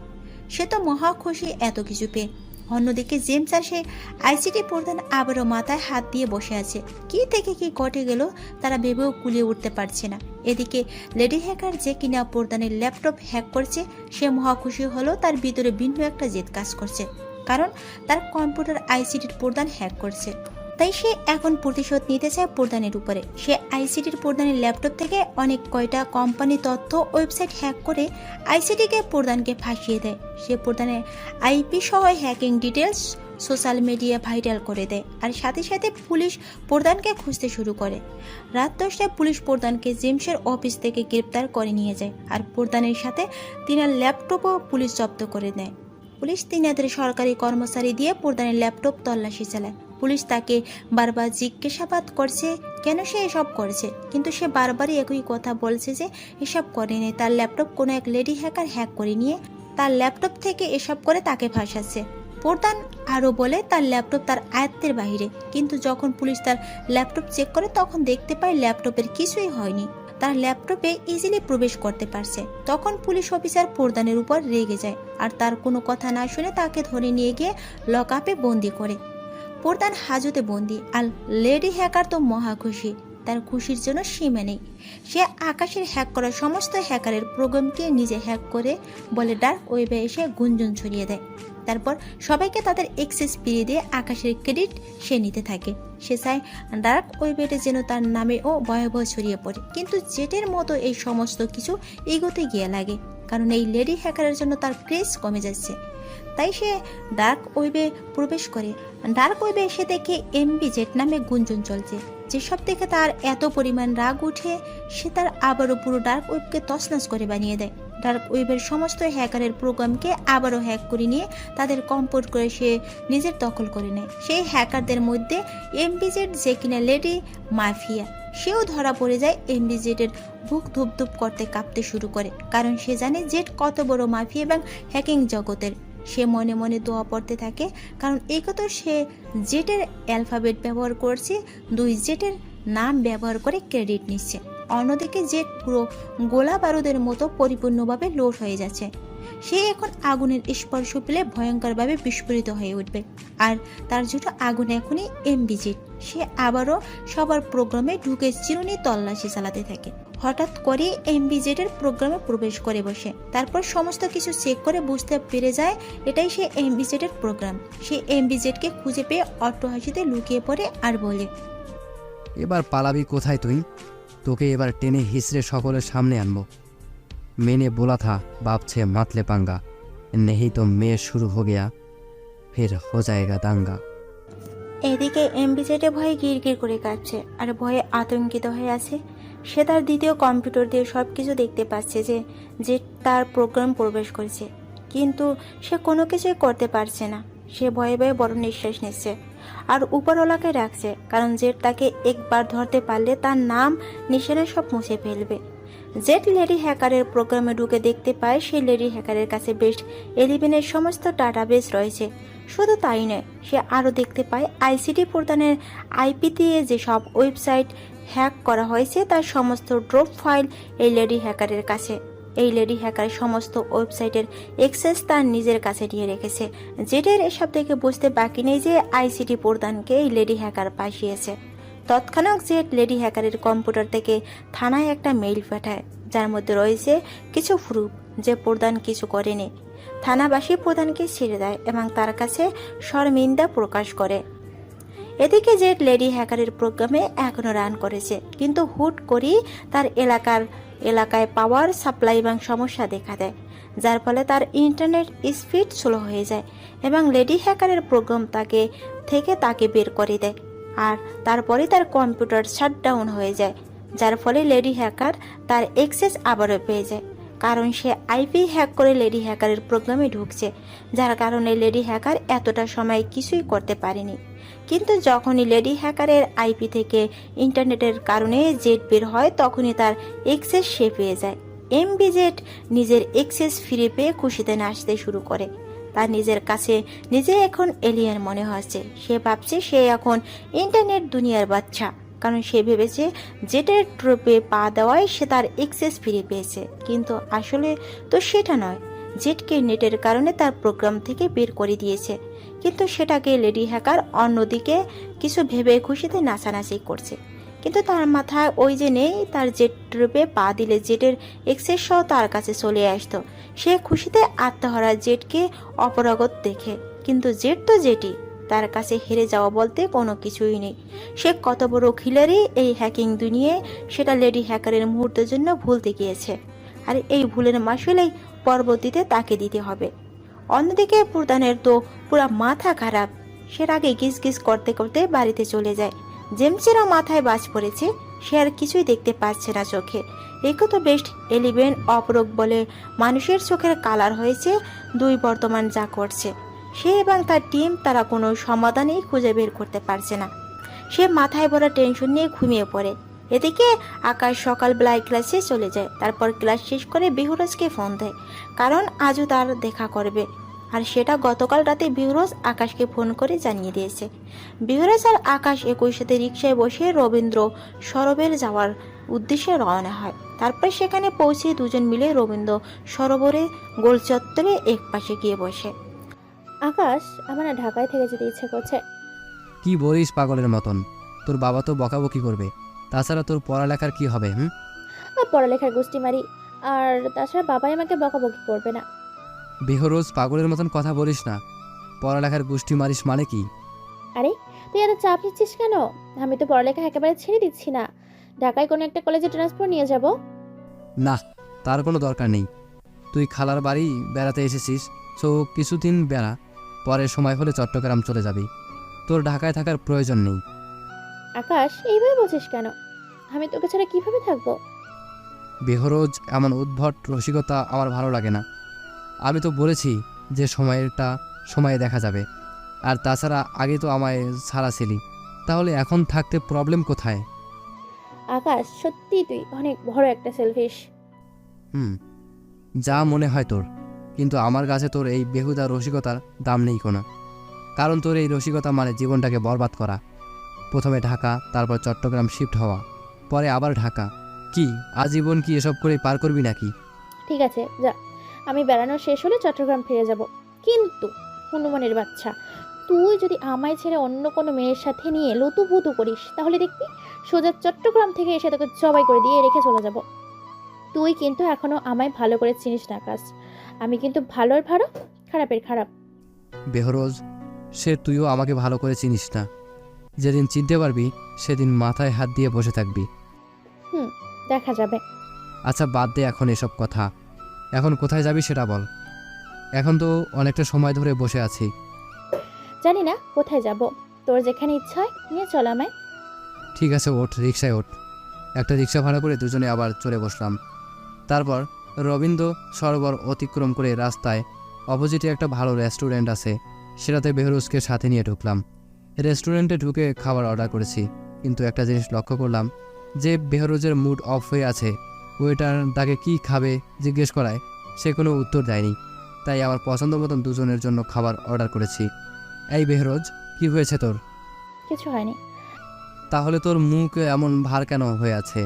সে তো মহা খুশি এত কিছু পেয়ে। অন্যদিকে জেমস আর সেই আইসিটি প্রধান আবারও মাথায় হাত দিয়ে বসে আছে। কি থেকে কি ঘটে গেল তারা ভেবেও কুলিয়ে উঠতে পারছে না। এদিকে লেডি হ্যাকার যে কিনা প্রধানের ল্যাপটপ হ্যাক করছে, সে মহা খুশি হলো তার ভিতরে ভিন্ন একটা জেদ কাজ করছে, কারণ তার কম্পিউটার আইসিটির প্রধান হ্যাক করছে। তাই সে এখন প্রতিশোধ নিতে চায় প্রধানের উপরে। সে আইসিটির প্রধানের ল্যাপটপ থেকে অনেক কয়টা কোম্পানি তথ্য ওয়েবসাইট হ্যাক করে আইসিটিকে প্রধানকে ফাঁসিয়ে দেয়। সে প্রধানের আইপি সহ hacking details social media viral করে দেয়, আর সাথে সাথে পুলিশ প্রধানকে খুঁজতে শুরু করে। রাত 10টায় পুলিশ প্রধানকে জেমসের অফিস থেকে গ্রেপ্তার করে নিয়ে যায়, আর প্রধানের সাথে তিনার ল্যাপটপও পুলিশ জব্দ করে নেয়। পুলিশ তিনাদের সরকারি কর্মচারী দিয়ে প্রধানের ল্যাপটপ তল্লাশি চালায়। পুলিশ তাকে বারবার জিজ্ঞাসাবাদ করছে কেন সে এসব করেছে, কিন্তু সে বারবারই একই কথা বলছে যে এসব করেনি। তার ল্যাপটপ কোনো এক লেডি হ্যাকার হ্যাক করে নিয়ে তার ল্যাপটপ থেকে এসব করে তাকে ফাঁসাচ্ছে। প্রধান আরও বলে তার ল্যাপটপ তার আয়ত্তের বাইরে, কিন্তু যখন পুলিশ তার ল্যাপটপ চেক করে তখন দেখতে পায় ল্যাপটপের কিছুই হয়নি, তার ল্যাপটপে ইজিলি প্রবেশ করতে পারছে। তখন পুলিশ অফিসার প্রধানের উপর রেগে যায়, আর তার কোনো কথা না শুনে তাকে ধরে নিয়ে গিয়ে লক আপে বন্দি করে। প্রধান হাজতে বন্দি, আর লেডি হ্যাকার তো মহা খুশি। তার খুশির জন্য সীমা নেই। সে আকাশের হ্যাক করা সমস্ত হ্যাকারের প্রোগ্রামকে নিজে হ্যাক করে বলে ডার্ক ওয়েবে এসে গুঞ্জন ছড়িয়ে দেয়। তারপর সবাইকে তাদের এক্সেস ফিরিয়ে দিয়ে আকাশের ক্রেডিট সে নিতে থাকে। সে চায় ডার্ক ওয়েবে যেন তার নামেও ভয়াবহ ছড়িয়ে পড়ে, কিন্তু জেটের মতো এই সমস্ত কিছু এগোতে গিয়ে লাগে, কারণ এই লেডি হ্যাকারের জন্য তার ক্রেজ কমে যাচ্ছে। তাই সে ডার্ক ওয়েবে প্রবেশ করে। ডার্ক ওয়েবে এসে দেখে এমবি জেট নামে গুঞ্জন চলছে, যেসব দেখে তার এত পরিমাণ রাগ উঠে সে তার আবারও পুরো ডার্ক ওয়েবকে তছনছ করে বানিয়ে দেয়। ডার্ক ওয়েবের সমস্ত হ্যাকারের প্রোগ্রামকে আবারও হ্যাক করে নিয়ে তাদের কম্পোর্ট করে সে নিজের দখল করে নেয়। সেই হ্যাকারদের মধ্যে এমবি জেট যে কিনা লেডি মাফিয়া, সেও ধরা পড়ে যায়। এমবি জেটের বুক ধুপধুপ করতে কাঁপতে শুরু করে, কারণ সে জানে জেট কত বড় মাফিয়া এবং হ্যাকিং জগতের। সে মনে মনে দোয়া পড়তে থাকে, কারণ এই কথা সে জেটের অ্যালফাবেট ব্যবহার করছে, 2 জেটের নাম ব্যবহার করে ক্রেডিট নিচ্ছে। অন্যদিকে জেট পুরো গোলা বারুদের মতো পরিপূর্ণভাবে লোড হয়ে যাচ্ছে। সে এখন আগুনের স্পর্শ পেলে ভয়ঙ্করভাবে বিস্ফোরিত হয়ে উঠবে, আর তার জন্য আগুন এখনই এমবি জেট। সে আবারও সবার প্রোগ্রামে ঢুকে চিরুনি তল্লাশি চালাতে থাকে। হঠাৎ করে এমবি জেটের প্রোগ্রামে প্রবেশ করে বসে, তারপর সমস্ত কিছু চেক করে বুঝতে পেরে যায় এটাই সে এমবি জেটের প্রোগ্রাম। সে এমবি জেটকে খুঁজে পেয়ে অট্টহাসিতে লুকিয়ে পড়ে আর বলে, এবার পালাবি কোথায় তুই? তোকে এবার টেনে হিসড়ে সকলের সামনে আনবো। मैंने बोला था बाप से मत ले पंगा, नहीं तो मैं शुरू हो गया फिर हो जाएगा दांगा। এদিকে এমবিজেটে ভয়ে গিরগির করে কাঁপছে আর ভয়ে আতঙ্কিত হয়ে আছে। সে তার দ্বিতীয় কম্পিউটার দিয়ে সব কিছু দেখতে পাচ্ছে যে তার প্রোগ্রাম প্রবেশ করেছে, কিন্তু সে কোনো কিছুই করতে পারছে না। সে ভয়ে ভয়ে বড় নিঃশ্বাস নিচ্ছে আর উপরওয়ালাকে রাখছে, কারণ জেট তাকে একবার ধরতে পারলে তার নাম নিশানা সব মুছে ফেলবে। জেট লেডি হ্যাকারের প্রোগ্রামে ঢুকে দেখতে পায় সেই লেডি হ্যাকারের কাছে বেস্ট 11-এর সমস্ত ডাটাবেস রয়েছে। শুধু তাই নয়, সে আরও দেখতে পায় আইসিটি প্রধানের আইপি দিয়ে যেসব ওয়েবসাইট হ্যাক করা হয়েছে তার সমস্ত ড্রপ ফাইল এই লেডি হ্যাকারের কাছে। এই লেডি হ্যাকার সমস্ত ওয়েবসাইটের অ্যাক্সেস তার নিজের কাছে নিয়ে রেখেছে। জেটের এসব দেখে বুঝতে বাকি নেই যে আইসিটি প্রধানকে এই লেডি হ্যাকার পাঠিয়েছে। তৎক্ষণাৎ জেট লেডি হ্যাকারের কম্পিউটার থেকে থানায় একটা মেইল পাঠায়, যার মধ্যে রয়েছে কিছু প্রুফ যে প্রধান কিছু করেনি। থানাবাসী প্রধানকে ছেড়ে দেয় এবং তার কাছে শর্মিন্দা প্রকাশ করে। এদিকে জেট লেডি হ্যাকারের প্রোগ্রামে এখনও রান করেছে, কিন্তু হুট করেই তার এলাকায় পাওয়ার সাপ্লাই এবং সমস্যা দেখা দেয়, যার ফলে তার ইন্টারনেট স্পিড স্লো হয়ে যায় এবং লেডি হ্যাকারের প্রোগ্রাম তাকে বের করে দেয়। আর তারপরে তার কম্পিউটার শাটডাউন হয়ে যায়, যার ফলে লেডি হ্যাকার তার অ্যাক্সেস আবারও পেয়ে যায়, কারণ সে আইপি হ্যাক করে লেডি হ্যাকারের প্রোগ্রামে ঢুকছে, যার কারণে লেডি হ্যাকার এতটা সময় কিছুই করতে পারেনি। কিন্তু যখনই লেডি হ্যাকারের আইপি থেকে ইন্টারনেটের কারণে জেট বের হয়, তখনই তার অ্যাক্সেস সে পেয়ে যায়। এমবি জেট নিজের অ্যাক্সেস ফিরে পেয়ে খুশিতে নাচতে শুরু করে। তার নিজের কাছে নিজে এখন এলিয়েন মনে হচ্ছে। সে ভাবছে সে এখন ইন্টারনেট দুনিয়ার বাচ্চা, কারণ সে ভেবেছে জেটের ট্রুপে পা দেওয়ায় সে তার অ্যাক্সেস ফিরে পেয়েছে, কিন্তু আসলে তো সেটা নয়। জেটকে নেটের কারণে তার প্রোগ্রাম থেকে বের করে দিয়েছে, কিন্তু সেটাকে লেডি হ্যাকার অন্যদিকে কিছু ভেবে খুশিতে নাচানাচি করছে। কিন্তু তার মাথায় ওই যে নেই, তার জেট ট্রুপে পা দিলে জেটের অ্যাক্সেস সহ তার কাছে চলে আসতো। সে খুশিতে আত্মহারা জেটকে অপরাগত দেখে, কিন্তু জেট তো জেটই, তার কাছে হেরে যাওয়া বলতে কোনো কিছুই নেই। সে কত বড় খিলারি এই হ্যাকিং দুনিয়ায়, সেটা লেডি হ্যাকারের মুহূর্তের জন্য ভুলতে গিয়েছে, আর এই ভুলের মাসুলেই পরবর্তীতে তাকে দিতে হবে। অন্যদিকে প্রধানের তো পুরা মাথা খারাপ। সে আগে গিজ করতে করতে বাড়িতে চলে যায়। জেমসেরও মাথায় বাজ পড়েছে, সে আর কিছুই দেখতে পাচ্ছে না চোখে। একে তো বেস্ট 11 অপরক বলে মানুষের চোখের কালার হয়েছে দুই বর্তমান যা করছে। সে এবং তার টিম তারা কোনো সমাধানই খুঁজে বের করতে পারছে না। সে মাথায় ভরা টেনশন নিয়ে ঘুমিয়ে পড়ে। এদিকে আকাশ সকালবেলায় ক্লাসে চলে যায়। তারপর ক্লাস শেষ করে বিহুরাজকে ফোন দেয়, কারণ আজও তার দেখা করবে। আর সেটা গতকাল রাতে বিহুরাজ আকাশকে ফোন করে জানিয়ে দিয়েছে। বিহুরাজ আর আকাশ একই সাথে রিকশায় বসে রবীন্দ্র সরোবর যাওয়ার উদ্দেশ্যে রওনা হয়। তারপর সেখানে পৌঁছে দুজন মিলে রবীন্দ্র সরোবরে গোল চত্বরে এক পাশে গিয়ে বসে। আকাশ, আমার না ঢাকায় থেকে যেতে ইচ্ছে করছে। কি বলিস পাগলের মতন? তোর বাবা তো বকাবকি করবে, তাছাড়া তোর পড়ালেখার কি হবে? আর পড়ালেখার গোষ্ঠী মারি, আর তাছাড়া বাবাই আমাকে বকাবকি করবে না। বেহরোজ পাগলের মতন কথা বলিস না। পড়ালেখার গোষ্ঠী মারিস মানে কি? আরে তুই এত চাপ নিচ্ছিস কেন? আমি তো পড়ালেখা একেবারে ছেড়ে দিচ্ছি না। ঢাকায় কোনো একটা কলেজে ট্রান্সফার নিয়ে যাব। না, তার কোনো দরকার নেই। তুই খালার বাড়ি বেড়াতে এসেছিস, সো কিছুদিন বেড়া, পরে সময় হলে চট্টগ্রাম চলে যাবি। তোর ঢাকায় থাকার প্রয়োজন নেই। আকাশ, এইভাবে বলছিস কেন? আমি তোকে ছাড়া কিভাবে থাকবো? বেহরোজ এমন উদ্ভট রসিকতা আমার ভালো লাগে না। আমি তো বলেছি যে সময়ে দেখা যাবে, আর তাছাড়া আগে তো আমায় ছাড়া ছিলি, তাহলে এখন থাকতে প্রবলেম কোথায়? আকাশ, সত্যি তুই অনেক বড় একটা সেলফিশ। যা মনে হয় তোর, কিন্তু আমার কাছে তোর এই বেহুদা রসিকতার দাম নেই কোনো। কারণ তোর এই রসিকতা মানে জীবনটাকে বরবাদ করা। প্রথমে ঢাকা, তারপর চট্টগ্রাম শিফট হওয়া, পরে আবার ঢাকা। কি আজীবন কি এসব করে পার করবি নাকি? ঠিক আছে, যা, আমি বেড়ানো শেষ হলে চট্টগ্রাম ফিরে যাব। কিন্তু হনুমানের বাচ্চা, তুই যদি আমায় ছেড়ে অন্য কোনো মেয়ের সাথে নিয়ে লুতুপুতু করিস, তাহলে দেখবি সোজা চট্টগ্রাম থেকে এসে তোকে জবাই করে দিয়ে রেখে চলে যাব। তুই কিন্তু এখনো আমায় ভালো করে চিনিস না আকাশ। আমি কিন্তু ভালোর ভালো, খারাপের খারাপ। বেহরোজ, সে তুইও আমাকে ভালো করে চিনিস না। যেদিন চিনতে পারবি সেদিন মাথায় হাত দিয়ে বসে থাকবি। দেখা যাবে। আচ্ছা বাদ দে এখন এসব কথা। এখন কোথায় যাবি সেটা বল। এখন তো অনেকটা সময় ধরে বসে আছি। জানি না কোথায় যাব, তোর যেখানে ইচ্ছা হয় নিয়ে চল আমায়। ঠিক আছে, ওঠ, রিক্সায় ওঠ। একটা রিক্সা ভাড়া করে দুজনে আবার চলে বসলাম। তারপর রবীন্দ্র সরোবর অতিক্রম করে রাস্তায় অপোজিটে একটা ভালো রেস্টুরেন্ট আছে, সেটাতে বেহরোজকে সাথে নিয়ে ঢুকলাম। রেস্টুরেন্টে ঢুকে খাবার অর্ডার করেছি, কিন্তু একটা জিনিস লক্ষ্য করলাম যে বেহরোজের মুড অফ হয়ে আছে। ওয়েটার তাকে কি খাবে জিজ্ঞেস করায় সে কোনো উত্তর দেয়নি, তাই আমার পছন্দ মতন দুজনের জন্য খাবার অর্ডার করেছি। এই বেহরোজ, কি হয়েছে তোর? কিছু হয়নি। তাহলে তোর মুখ এমন ভার কেন হয়ে আছে?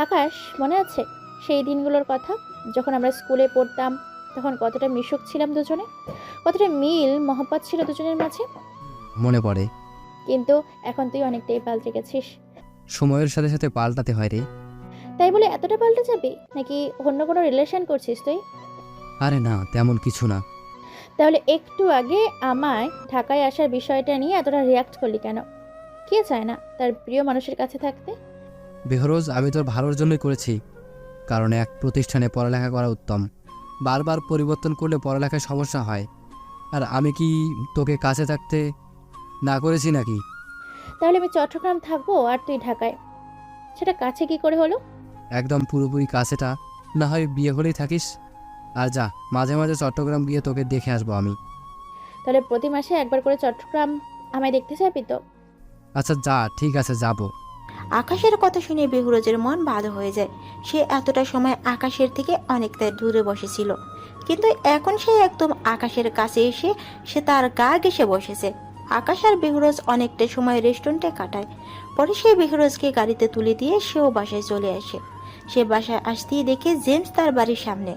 আকাশ, মনে আছে সেই দিনগুলোর কথা, যখন আমরা স্কুলে পড়তাম? তখন কতটা মিশুক ছিলাম দুজনে, কতটা মিল মহব্বত ছিল দুজনের মাঝে। মনে পড়ে। কিন্তু এখন তুই অনেকটাই পাল্টে গেছিস। সময়ের সাথে সাথে পাল্টাতে হয় রে। তাই বলে এতটা পাল্টে যাবি নাকি? অন্য কোনো রিলেশন করছিস তুই? আরে না, তেমন কিছু না। তাহলে একটু আগে আমায় ঢাকায় আসার বিষয়টা নিয়ে এতটা রিয়াক্ট করলি কেন? কে চায় না তার প্রিয় মানুষের কাছে থাকতে? বেহরোজ, আমি তোর ভালোর জন্যই করেছি, কারণ এক প্রতিষ্ঠানে পড়ালেখা করা উত্তম। বারবার পরিবর্তন করলে পড়ালেখায় সমস্যা হয়। আর আমি কি তোকে কাছে থাকতে না করেছি নাকি? তাহলে আমি চট্টগ্রাম থাকবো আর তুই ঢাকায়, সেটা কাছে কি করে হলো? একদম পুরোপুরি কাছেটা না হয় বিয়ে হলেই থাকিস। আর যা, মাঝে মাঝে চট্টগ্রাম গিয়ে তোকে দেখে আসবো আমি। তাহলে প্রতি মাসে একবার করে চট্টগ্রাম আমায় দেখতে যাবি তো? আচ্ছা যা, ঠিক আছে, যাবো। আকাশের কথা শুনে বেহুরোজের মন ভালো হয়ে যায়। সে এতটা সময় আকাশের থেকে অনেকটা দূরে বসেছিল, কিন্তু এখন সে একদম আকাশের কাছে এসে সে তার গা ঘেঁষে বসেছে। আকাশ আর বেহুরোজ অনেকটা সময় রেস্টুরেন্টে কাটায়। পরে সে বেহুরোজকে গাড়িতে তুলে দিয়ে সেও বাসায় চলে আসে। সে বাসায় আসতেই দেখে জেমস তার বাড়ির সামনে।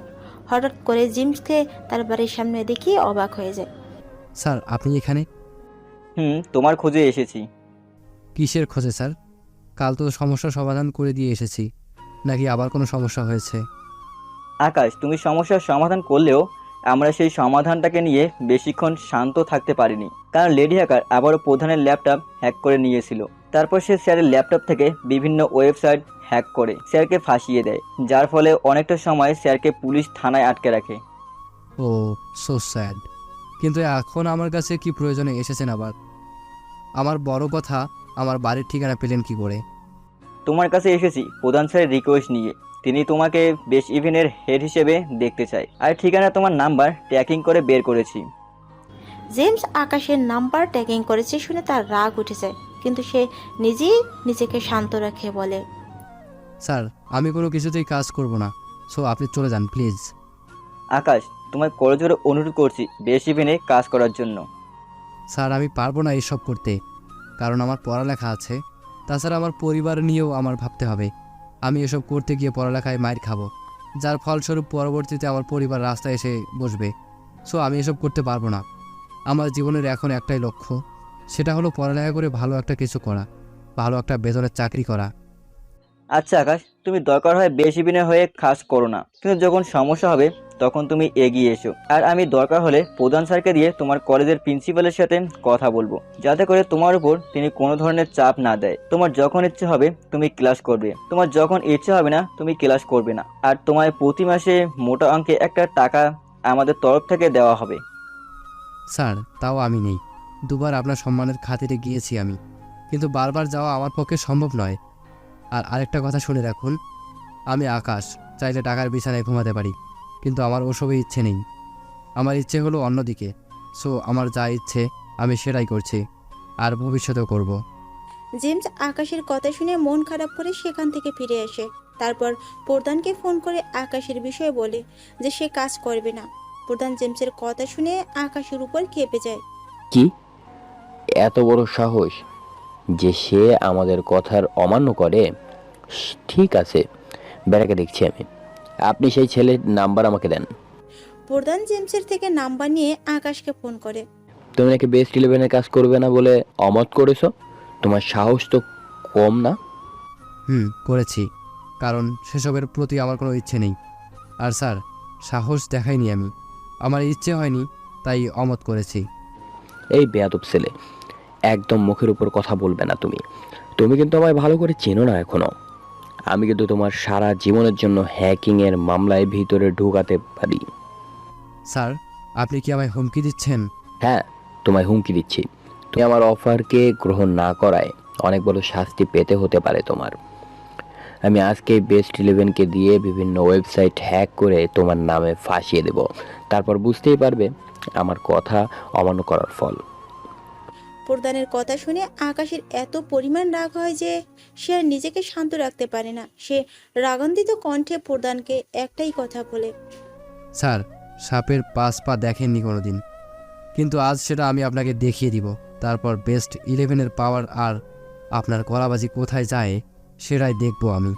হঠাৎ করে জেমসকে তার বাড়ির সামনে দেখে অবাক হয়ে যায়। স্যার, আপনি এখানে? তোমার খোঁজে এসেছি। কিসের খোঁজে স্যার? কাল তো সমস্যার সমাধান করে দিয়ে এসেছি, নাকি আবার কোনো সমস্যা হয়েছে? আকাশ, তুমি সমস্যার সমাধান করলেও আমরা সেই সমাধানটাকে নিয়ে বেশিক্ষণ শান্ত থাকতে পারিনি, কারণ লেডি হ্যাকার আবারও প্রধানের ল্যাপটপ হ্যাক করে নিয়েছিল। তারপর সে স্যারের ল্যাপটপ থেকে বিভিন্ন ওয়েবসাইট হ্যাক করে স্যারকে ফাঁসিয়ে দেয়, যার ফলে অনেকটা সময় স্যারকে পুলিশ থানায় আটকে রাখে। ও, সো স্যাড। কিন্তু এখন আমার কাছে কি প্রয়োজনে এসেছেন আবার? আমার বড় কথা, আমার বাড়ির ঠিকানা পেলেন কি করে? তোমার কাছে এসেছি প্রধান স্যারের রিকোয়েস্ট নিয়ে। তিনি তোমাকে বেস্ট ইভেন্টের হেড হিসেবে দেখতে চায়, আর ঠিকানা তোমার নাম্বার ট্র্যাকিং করে বের করেছি। জেমস আকাশের নাম্বার ট্যাগিং করেছে শুনে তার রাগ উঠে যায়, কিন্তু সে নিজেই নিজেকে শান্ত রাখে বলে, স্যার, আমি কোনো কিছুতেই কাজ করব না, সো আপনি চলে যান প্লিজ। আকাশ, তোমায় করজোরে অনুরোধ করছি বেস্ট ইভেন্টে কাজ করার জন্য। স্যার, আমি পারবো না এসব করতে, কারণ আমার পড়ালেখা আছে। তাছাড়া আমার পরিবার নিয়েও আমার ভাবতে হবে। আমি এসব করতে গিয়ে পড়ালেখায় মাইর খাবো, যার ফলস্বরূপ পরবর্তীতে আমার পরিবার রাস্তায় এসে বসবে। সো আমি এসব করতে পারবো না। আমার জীবনের এখন একটাই লক্ষ্য, সেটা হলো পড়ালেখা করে ভালো একটা কিছু করা, ভালো একটা বেতনের চাকরি করা। আচ্ছা আকাশ, তুমি দরকার হয় বেস্ট ইভেন্টের হয়ে কাজ করো না, কিন্তু যখন সমস্যা হবে তখন তুমি এগিয়ে এসো। আর আমি দরকার হলে প্রধান স্যারকে দিয়ে তোমার কলেজের প্রিন্সিপালের সাথে কথা বলবো, যাতে করে তোমার উপর তিনি কোনো ধরনের চাপ না দেয়। তোমার যখন ইচ্ছে হবে তুমি ক্লাস করবে, তোমার যখন ইচ্ছে হবে না তুমি ক্লাস করবে না। আর তোমায় প্রতি মাসে মোটা অঙ্কে একটা টাকা আমাদের তরফ থেকে দেওয়া হবে। স্যার, তাও আমি নেই। দুবার আপনার সম্মানের খাতিরে গিয়েছি আমি, কিন্তু বারবার যাওয়া আমার পক্ষে সম্ভব নয়। আর আরেকটা কথা শুনে রাখুন, আমি আকাশ, চাইলে টাকার বিছানায় ঘুমাতে পারি, কিন্তু আমার ওসবে ইচ্ছে নেই। আমার ইচ্ছে হলো অন্যদিকে। সো আমার যা ইচ্ছে আমি সেটাই করছি, আর ভবিষ্যতেও করব। জেমস আকাশের কথা শুনে মন খারাপ করে সেখান থেকে ফিরে আসে। তারপর প্রধানকে ফোন করে আকাশের বিষয়ে বলে যে সে কাজ করবে না। প্রধান জেমসের কথা শুনে আকাশের উপর ক্ষেপে যায়। কি এত বড় সাহস যে সে আমাদের কথার অমান্য করে? ঠিক আছে, বেড়াকে দেখছি আমি। আপনি সেই ছেলের নাম্বার আমাকে দেন। প্রধান জেমসের থেকে নাম্বার নিয়ে আকাশকে ফোন করে। তুমি নাকি বেস্ট ইলেভেনের কাজ করবে না বলে অমত করেছো? তোমার সাহস তো কম না। করেছি, কারণ সেসবের প্রতি আমার কোনো ইচ্ছে নেই। আর স্যার, সাহস দেখাইনি আমি, আমার ইচ্ছে হয়নি, তাই অমত করেছি। এই বেয়াদব ছেলে, একদম মুখের উপর কথা বলবে না তুমি। তুমি কিন্তু আমায় ভালো করে চেনো না এখনো। আমি কিন্তু তোমার সারা জীবনের জন্য হ্যাকিংয়ের মামলায় ভিতরে ঢোকাতে পারি। স্যার, আপনি কি আমায় হুমকি দিচ্ছেন? হ্যাঁ, তোমায় হুমকি দিচ্ছি। তুমি আমার অফারকে গ্রহণ না করায় অনেক বড় শাস্তি পেতে হতে পারে তোমার। আমি আজকেই বেস্ট ইলেভেনকে দিয়ে বিভিন্ন ওয়েবসাইট হ্যাক করে তোমার নামে ফাঁসিয়ে দেব। তারপর বুঝতেই পারবে আমার কথা অমান্য করার ফল। প্রধানের কথা শুনে আকাশের এত পরিমাণ রাগ হয় যে সে আর নিজেকে শান্ত রাখতে পারে না। সে রাগান্বিত কণ্ঠে প্রধানকে একটাই কথা বলে, স্যার, সাপের 5 পা দেখেননি কোনো দিন, কিন্তু আজ সেটা আমি আপনাকে দেখিয়ে দিব। তারপর বেস্ট ইলেভেনের পাওয়ার আর আপনার কলাবাজি কোথায় যায় সেটাই দেখব আমি।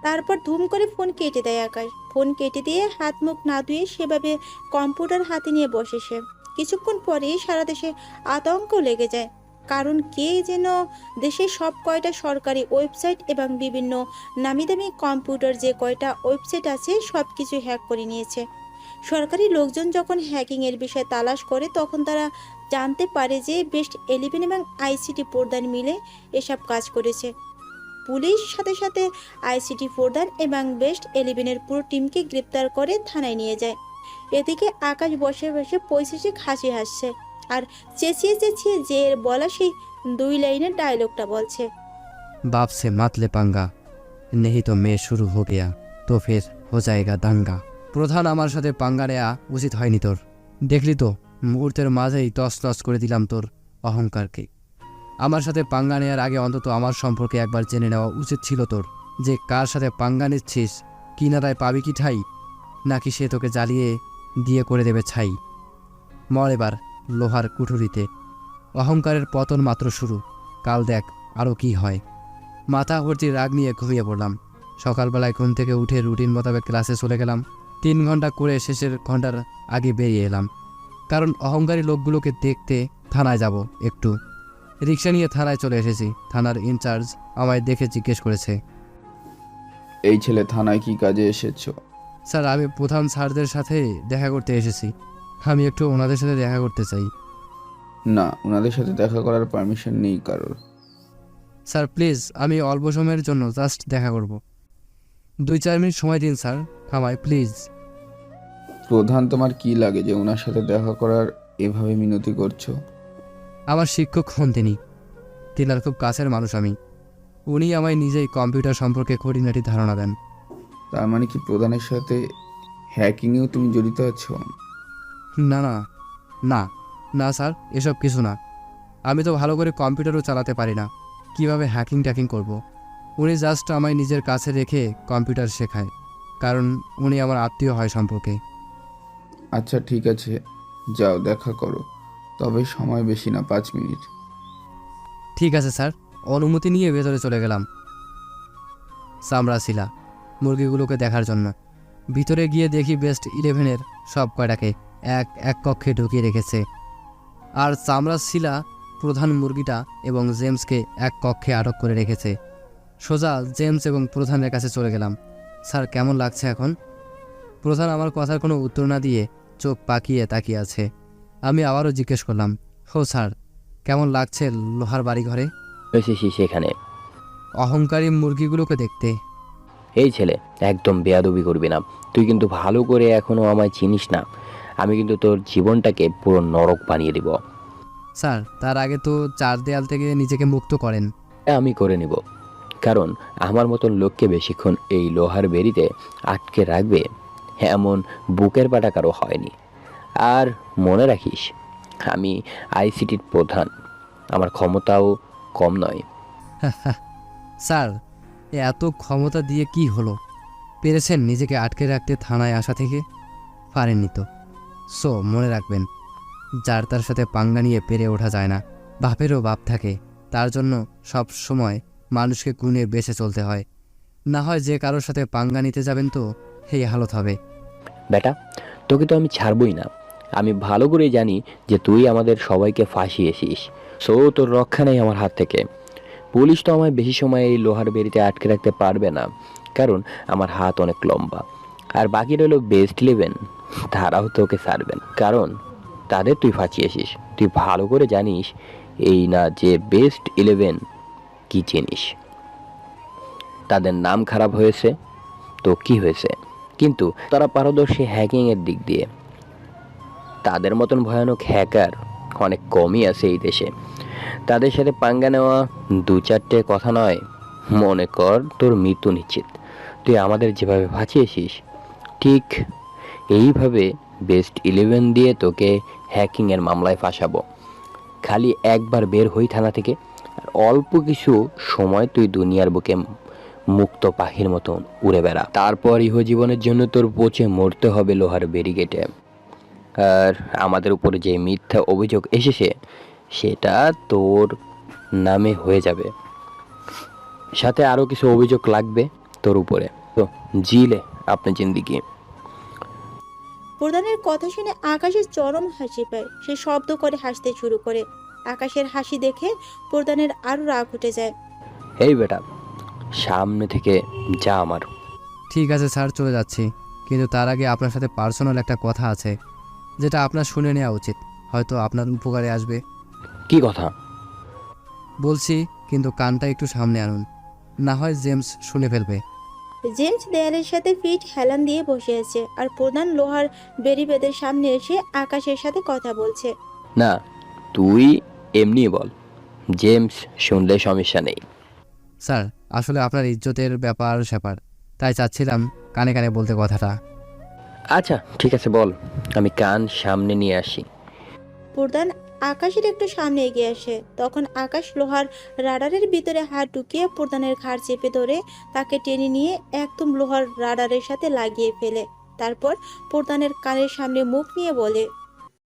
তারপর ধুম করে ফোন কেটে দেয় আকাশ। ফোন কেটে দিয়ে হাত মুখ না ধুয়ে সেভাবে কম্পিউটার হাতে নিয়ে বসে সে। কিছুক্ষণ পরেই সারা দেশে আতঙ্ক লেগে যায়, কারণ কে যেন দেশের সব কয়টা সরকারি ওয়েবসাইট এবং বিভিন্ন নামি দামি কম্পিউটার যে কয়টা ওয়েবসাইট আছে সব কিছু হ্যাক করে নিয়েছে। সরকারি লোকজন যখন হ্যাকিংয়ের বিষয়ে তালাশ করে তখন তারা জানতে পারে যে বেস্ট 11 এবং আইসিটি প্রধান মিলে এসব কাজ করেছে। পুলিশ সাথে সাথে আইসিটি প্রধান এবং বেস্ট 11-এর পুরো টিমকে গ্রেপ্তার করে থানায় নিয়ে যায়। এদিকে আকাশ বসে বসে পৈশাচিক হাসি হাসছে আর চেঁচিয়ে চেঁচিয়ে যে এর বলা সেই 2 লাইনের ডায়লগটা বলছে। बाप से मत ले पंगा, नहीं तो मैं शुरू हो गया तो फिर हो जाएगा दंगा। প্রধান, আমার সাথে পাঙ্গা নেয়া উচিত হয়নি তোর। দেখলি তো মুহূর্তের মাঝেই তছনছ করে দিলাম তোর অহংকারকে। আমার সাথে পাঙ্গা নেওয়ার আগে অন্তত আমার সম্পর্কে একবার জেনে নেওয়া উচিত ছিল তোর, যে কার সাথে পাঙ্গা নিচ্ছিস, কিনারায় পাবি কি ঠাই, নাকি সে তোকে জ্বালিয়ে দিয়ে করে দেবে ছাই। মর এবার লোহার কুঠুরিতে, অহংকারের পতন মাত্র শুরু, কাল দেখ আরও কি হয়। মাথা ভর্তি রাগ নিয়ে ঘুমিয়ে পড়লাম। সকালবেলায় ঘুম থেকে উঠে রুটিন মোতাবেক ক্লাসে চলে গেলাম। 3 ঘন্টা করে শেষের ঘন্টার আগে বেরিয়ে এলাম, কারণ অহংকারী লোকগুলোকে দেখতে থানায় যাব একটু। রিক্সা নিয়ে থানায় চলে এসেছি। থানার ইনচার্জ আমায় দেখে জিজ্ঞেস করেছে, এই ছেলে থানায় কি কাজে এসেছো? স্যার আমি প্রধান স্যারদের সাথে দেখা করতে এসেছি, আমি একটু ওনাদের সাথে দেখা করতে চাই। না, ওনাদের সাথে দেখা করার পারমিশন নেই কারোর। স্যার প্লিজ, আমি অল্প সময়ের জন্য জাস্ট দেখা করব, 2-4 মিনিট সময় দিন স্যার আমায় প্লিজ। প্রধান তোমার কি লাগে যে ওনার সাথে দেখা করার এভাবে মিনতি করছো? আমার শিক্ষক হন তিনি, তিনার খুব কাছের মানুষ আমি। উনি আমায় নিজেই কম্পিউটার সম্পর্কে খুঁটিনাটি ধারণা দেন। তার মানে কি প্রধানের সাথে হ্যাকিংয়েও তুমি জড়িত আছো? না না না না স্যার, এসব কিছু না। আমি তো ভালো করে কম্পিউটারও চালাতে পারি না, কিভাবে হ্যাকিং ট্যাকিং করব। উনি জাস্ট আমায় নিজের কাছে রেখে কম্পিউটার শেখায়, কারণ উনি আমার আত্মীয় হয় সম্পর্কে। আচ্ছা ঠিক আছে, যাও দেখা করো, তবে সময় বেশি না, 5 মিনিট। ঠিক আছে স্যার, অনুমতি নিয়ে ভেতরে চলে গেলাম চামড়াশিলা মুরগিগুলোকে দেখার জন্য। ভিতরে গিয়ে দেখি বেস্ট 11-এর সব কয়টাকে এক এক কক্ষে ঢুকিয়ে রেখেছে, আর চামড়াশিলা প্রধান মুরগিটা এবং জেমসকে এক কক্ষে আটক করে রেখেছে। সোজা জেমস এবং প্রধানের কাছে চলে গেলাম। স্যার কেমন লাগছে এখন? প্রধান আমার কথার কোনো উত্তর না দিয়ে চোখ পাকিয়ে তাকিয়ে আছে। আমি আবারও জিজ্ঞেস করলাম, হো স্যার কেমন লাগছে লোহার বাড়ি ঘরে? এসেছি সেখানে। অহংকারী মুরগিগুলোকে দেখতে। এই ছেলে, একদম বেয়াদবি করবি না। তুই কিন্তু ভালো করে এখনো আমায় চিনিস না। আমি কিন্তু তোর জীবনটাকে পুরো নরক বানিয়ে দিব। স্যার তার আগে তো 4 দেয়াল থেকে নিজেকে মুক্ত করেন। আমি করে নিব, কারণ আমার মতন লোককে বেশিক্ষণ এই লোহার বেড়িতে আটকে রাখবে এমন বুকের পাটা কারো হয়নি। আর মনে রাখিস, আমি আইসিটির প্রধান, আমার ক্ষমতাও কম নয়। স্যার এত ক্ষমতা দিয়ে কি হলো? পেরেছেন নিজেকে আটকে রাখতে থানায় আসা থেকে? পারেননি তো। সো মনে রাখবেন, যার তার সাথে পাঙ্গা নিয়ে পেরে ওঠা যায় না। বাপেরও বাপ থাকে, তার জন্য সব সময় মানুষকে গুণে বেঁচে চলতে হয়। না হয় যে কারোর সাথে পাঙ্গা নিতে যাবেন তো এই হালত হবে। বেটা, তোকে তো আমি ছাড়বই না। আমি ভালো করে জানি যে তুই আমাদের সবাইকে ফাঁসিয়েছিস। সো তোর রক্ষা নেই আমার হাত থেকে। পুলিশ তো আমায় বেশি সময় এই লোহার বেড়িতে আটকে রাখতে পারবে না, কারণ আমার হাত অনেক লম্বা। আর বাকি রইল বেস্ট 11, তারাও তোকে ছাড়বেন, কারণ তাদের তুই ফাঁসিয়েছিস। তুই ভালো করে জানিস এই না যে বেস্ট 11 কি জিনিস। তাদের নাম খারাপ হয়েছে তো কি হয়েছে, কিন্তু তারা পারদর্শী হ্যাকিংয়ের দিক দিয়ে। তাদের মতন ভয়ানক হ্যাকার অনেক কমই আছে এই দেশে। তাদের সাথে পাঙ্গা নেওয়া 2-4টে কথা নয়, মনে কর তোর মৃত্যু নিশ্চিত। তুই আমাদের যেভাবে ফাঁসিয়েছিস ঠিক এইভাবে বেস্ট 11 দিয়ে তোকে হ্যাকিংয়ের মামলায় ফাঁসাবো। খালি একবার বের হই থানা থেকে, আর অল্প কিছু সময় তুই দুনিয়ার বুকে মুক্ত পাখির মতন উড়ে বেড়া। তারপর ইহজীবনের জন্য তোর পচে মরতে হবে লোহার ব্যারিকেডে। আর আমাদের উপরে যে মিথ্যা অভিযোগ এসেছে সেটা তোর নামে হয়ে যাবে, সাথে আরও কিছু অভিযোগ লাগবে তোর উপরে। তো জিলে আপনার জিন্দিগি। প্রধানের কথা শুনে আকাশের চরম হাসি পায়। সে শব্দ করে হাসতে শুরু করে। আকাশের হাসি দেখে প্রধানের আরো রাগ উঠে যায়। এই বেটা, সামনে থেকে যা আমার। ঠিক আছে স্যার, চলে যাচ্ছি। কিন্তু তার আগে আপনার সাথে পার্সোনাল একটা কথা আছে, যেটা আপনার শুনে নেওয়া উচিত, হয়তো আপনার উপকারে আসবে। কি কথা? বলছি, কিন্তু কানটা একটু সামনে আনুন, না হয় জেমস শুনে ফেলবে। জেমস দেয়ালের সাথে ফিট হেলান দিয়ে বসে আছে আর প্রধান লোহার বেরিবেদের সামনে এসে আকাশের সাথে কথা বলছে। না, তুই এমনি বল, জেমস শুনলে সমস্যা নেই। স্যার, আসলে আপনার ইজ্জতের ব্যাপার স্যাপার, তাই চাচ্ছিলাম কানে কানে বলতে কথাটা। আচ্ছা ঠিক আছে, বল, আমি কান সামনে নিয়ে আসি। প্রধান আকাশের একটু সামনে এগিয়ে আসে। তখন আকাশ লোহার রাডারের ভিতরে হাত ঢুকিয়ে প্রধানের ঘাড় চেপে ধরে তাকে টেনে নিয়ে একদম লোহার রাডারের সাথে লাগিয়ে ফেলে। তারপর প্রধানের কানের সামনে মুখ নিয়ে বলে,